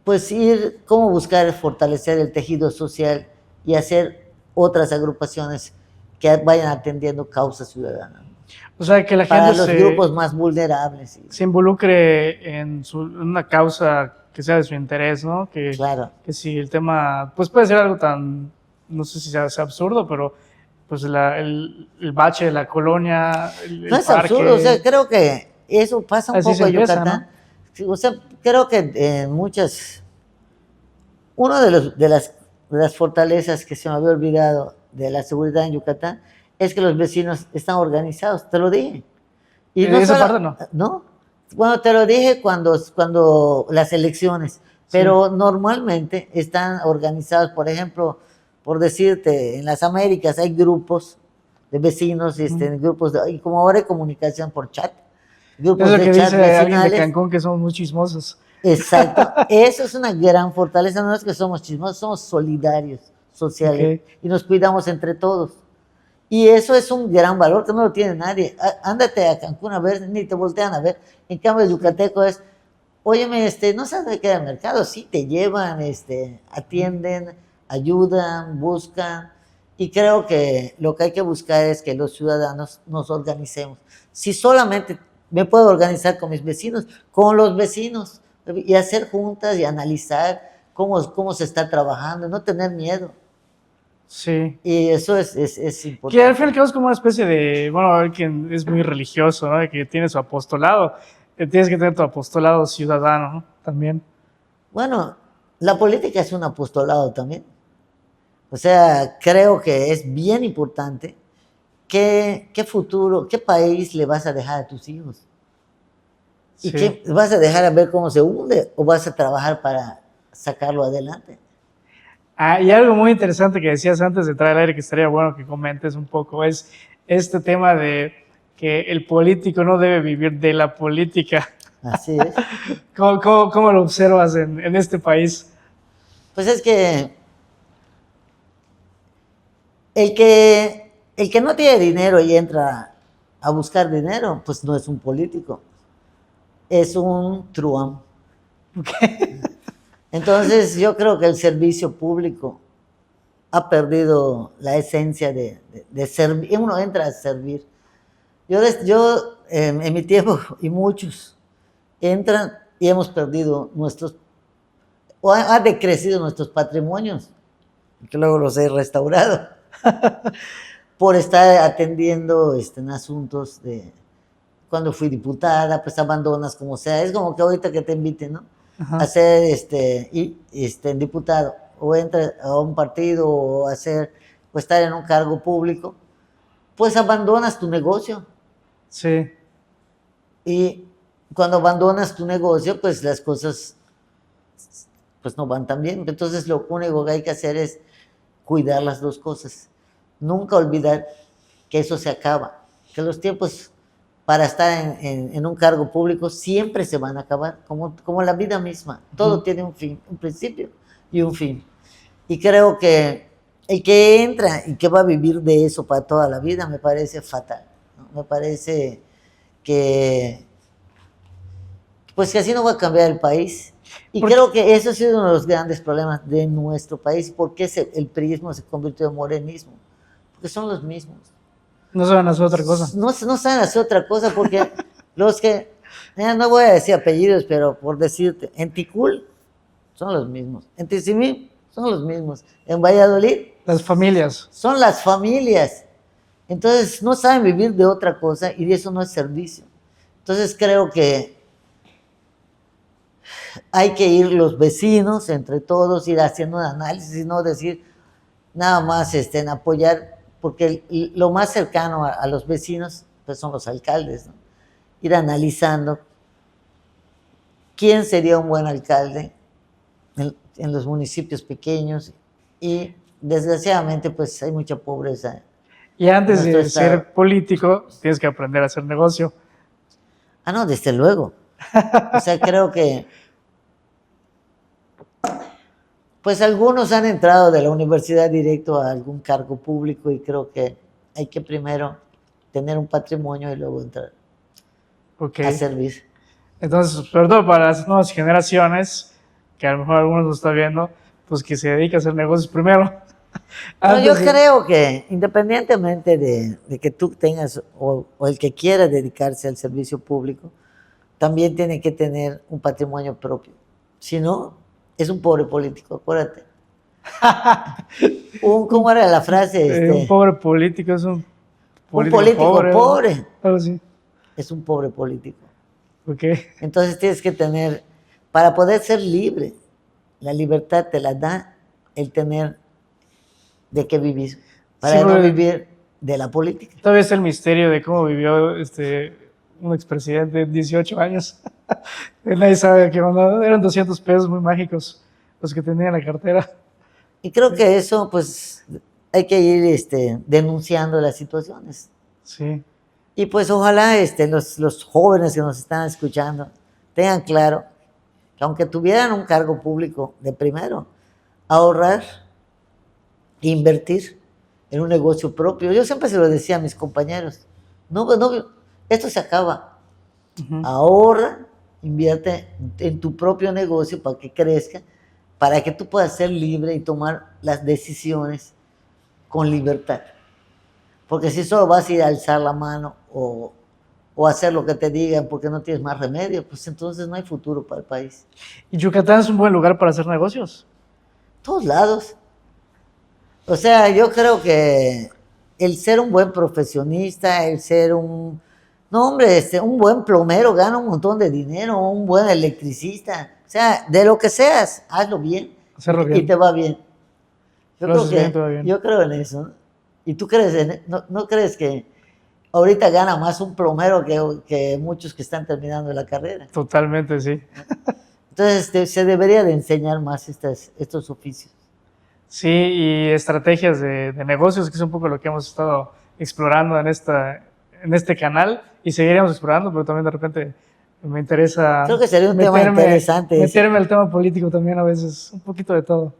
pues ir, cómo buscar fortalecer el tejido social y hacer otras agrupaciones que vayan atendiendo causas ciudadanas, ¿no? O sea, que la Para gente los grupos más vulnerables. se involucre en una causa que sea de su interés, ¿no? Claro. Que si el tema, pues puede ser algo tan, no sé si sea absurdo, pero pues el bache de la colonia, No el es absurdo, o sea, parque, creo que eso pasa un así se poco en empieza, ¿no? Yucatán. Sí, o sea, creo que en uno de las fortalezas que se me había olvidado de la seguridad en Yucatán es que los vecinos están organizados, te lo dije. Y no Esa solo, parte no. ¿no? Bueno, te lo dije cuando las elecciones, pero normalmente están organizados, por ejemplo, por decirte, en las Américas hay grupos de vecinos, y como ahora hay comunicación por chat, Es grupos lo de que chat dice alguien de vecinales. Cancún, que somos muy chismosos. Exacto, eso es una gran fortaleza. No es que somos chismosos, somos solidarios, sociales, Ok. y nos cuidamos entre todos. Y eso es un gran valor que no lo tiene nadie. Ándate a Cancún a ver, ni te voltean a ver. En cambio, el yucateco es, óyeme, no sabes de qué era el mercado. Sí, te llevan, atienden, ayudan, buscan. Y creo que lo que hay que buscar es que los ciudadanos nos organicemos. Si solamente me puedo organizar con mis vecinos, con los vecinos, y hacer juntas y analizar cómo se está trabajando, no tener miedo. Sí. Y eso es Que importante. al fin y al cabo es como una especie de, bueno, alguien es muy religioso, ¿no? De que tiene su apostolado. Tienes que tener tu apostolado ciudadano, ¿no? También. Bueno, la política es un apostolado también. O sea, creo que es bien importante qué futuro, qué país le vas a dejar a tus hijos. ¿Y Sí. qué vas a dejar a ver cómo se hunde, o vas a trabajar para sacarlo adelante? Ah, y algo muy interesante que decías antes de entrar al aire, que estaría bueno que comentes un poco, es este tema de que el político no debe vivir de la política. Así es. ¿Cómo lo observas en este país? Pues es que el que no tiene dinero y entra a buscar dinero, pues no es un político, es un truán. Okay. Entonces yo creo que el servicio público ha perdido la esencia de servir. Uno entra a servir. Yo en mi tiempo, y muchos entran y hemos perdido o ha decrecido nuestros patrimonios, que luego los he restaurado, por estar atendiendo en asuntos de, cuando fui diputada, pues abandonas como sea, es como que ahorita que te inviten, ¿no? Ajá. A ser diputado, o entra a un partido, o estar en un cargo público, pues abandonas tu negocio. Sí. Y cuando abandonas tu negocio, pues las cosas pues no van tan bien. Entonces lo único que hay que hacer es cuidar las dos cosas. Nunca olvidar que eso se acaba, que los tiempos para estar en un cargo público siempre se van a acabar, como la vida misma. Todo tiene un fin, un principio y un fin. Y creo que el que entra y que va a vivir de eso para toda la vida me parece fatal, ¿no? Me parece que pues que así no va a cambiar el país. Y creo que eso ha sido uno de los grandes problemas de nuestro país. ¿Por qué el priismo se convirtió en morenismo? Porque son los mismos. No saben hacer otra cosa. No saben hacer otra cosa porque los que, no voy a decir apellidos, pero por decirte, en Ticul son los mismos. En Tizimín son los mismos. En Valladolid. Las familias. Son las familias. Entonces no saben vivir de otra cosa y de eso no es servicio. Entonces creo que hay que ir los vecinos, entre todos, ir haciendo un análisis y no decir nada más en apoyar, porque lo más cercano a los vecinos pues son los alcaldes, ¿no? Ir analizando quién sería un buen alcalde en los municipios pequeños y desgraciadamente pues hay mucha pobreza. Y antes de ser político tienes que aprender a hacer negocio. No, desde luego. O sea, creo que pues algunos han entrado de la universidad directo a algún cargo público y creo que hay que primero tener un patrimonio y luego entrar a servir. Entonces, sobre todo para las nuevas generaciones, que a lo mejor algunos nos están viendo, pues que se dediquen a hacer negocios primero. No, yo creo que independientemente de que tú tengas o el que quiera dedicarse al servicio público, también tiene que tener un patrimonio propio. Si no, es un pobre político, acuérdate. ¿Cómo era la frase? Un pobre político es un político pobre. Algo así. Es un pobre político. Okay. Entonces tienes que tener, para poder ser libre, la libertad te la da el tener de qué vivir, para no vivir de la política. Todavía es el misterio de cómo vivió un expresidente de 18 años. Nadie sabe qué onda. Eran 200 pesos muy mágicos los que tenía en la cartera. Y creo que eso, pues, hay que ir denunciando las situaciones. Sí. Y pues ojalá los jóvenes que nos están escuchando tengan claro que aunque tuvieran un cargo público de primero, ahorrar, invertir en un negocio propio. Yo siempre se lo decía a mis compañeros, no, esto se acaba. Ahorra, invierte en tu propio negocio para que crezca, para que tú puedas ser libre y tomar las decisiones con libertad. Porque si solo vas a ir a alzar la mano o hacer lo que te digan porque no tienes más remedio, pues entonces no hay futuro para el país. ¿Y Yucatán es un buen lugar para hacer negocios? Todos lados. O sea, yo creo que el ser un buen profesionista, el ser un buen plomero gana un montón de dinero, un buen electricista. O sea, de lo que seas, hazlo bien. Hacerlo bien. Y te va bien. Yo creo en eso, ¿no? ¿Y tú crees no crees que ahorita gana más un plomero que muchos que están terminando la carrera? Totalmente, sí. Entonces se debería de enseñar más estos oficios. Sí, y estrategias de negocios, que es un poco lo que hemos estado explorando en en este canal y seguiremos explorando, pero también de repente me interesa. Creo que sería un tema interesante. Meterme al tema político también a veces, un poquito de todo.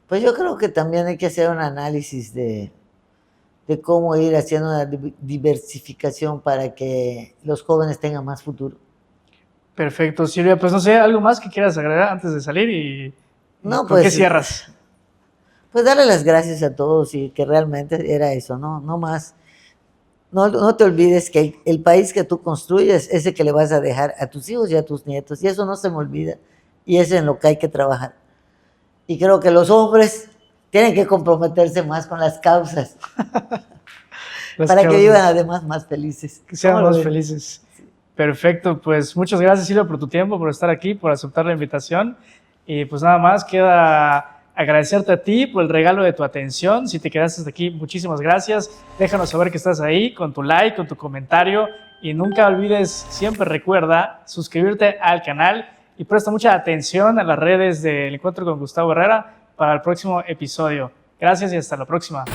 Pues yo creo que también hay que hacer un análisis de cómo ir haciendo una diversificación para que los jóvenes tengan más futuro. Perfecto, Silvia. Pues no sé, ¿algo más que quieras agregar antes de salir? Y no, ¿con qué cierras? Pues darle las gracias a todos y que realmente era eso, ¿no? No más. No te olvides que el país que tú construyes es el que le vas a dejar a tus hijos y a tus nietos. Y eso no se me olvida. Y es en lo que hay que trabajar. Y creo que los hombres tienen que comprometerse más con las causas. Para que vivan además más felices. Que sean más felices. Perfecto, pues muchas gracias, Silvia, por tu tiempo, por estar aquí, por aceptar la invitación. Y pues nada más, queda agradecerte a ti por el regalo de tu atención. Si te quedaste hasta aquí, muchísimas gracias. Déjanos saber que estás ahí con tu like, con tu comentario. Y nunca olvides, siempre recuerda suscribirte al canal y presta mucha atención a las redes del Encuentro con Gustavo Herrera para el próximo episodio. Gracias y hasta la próxima.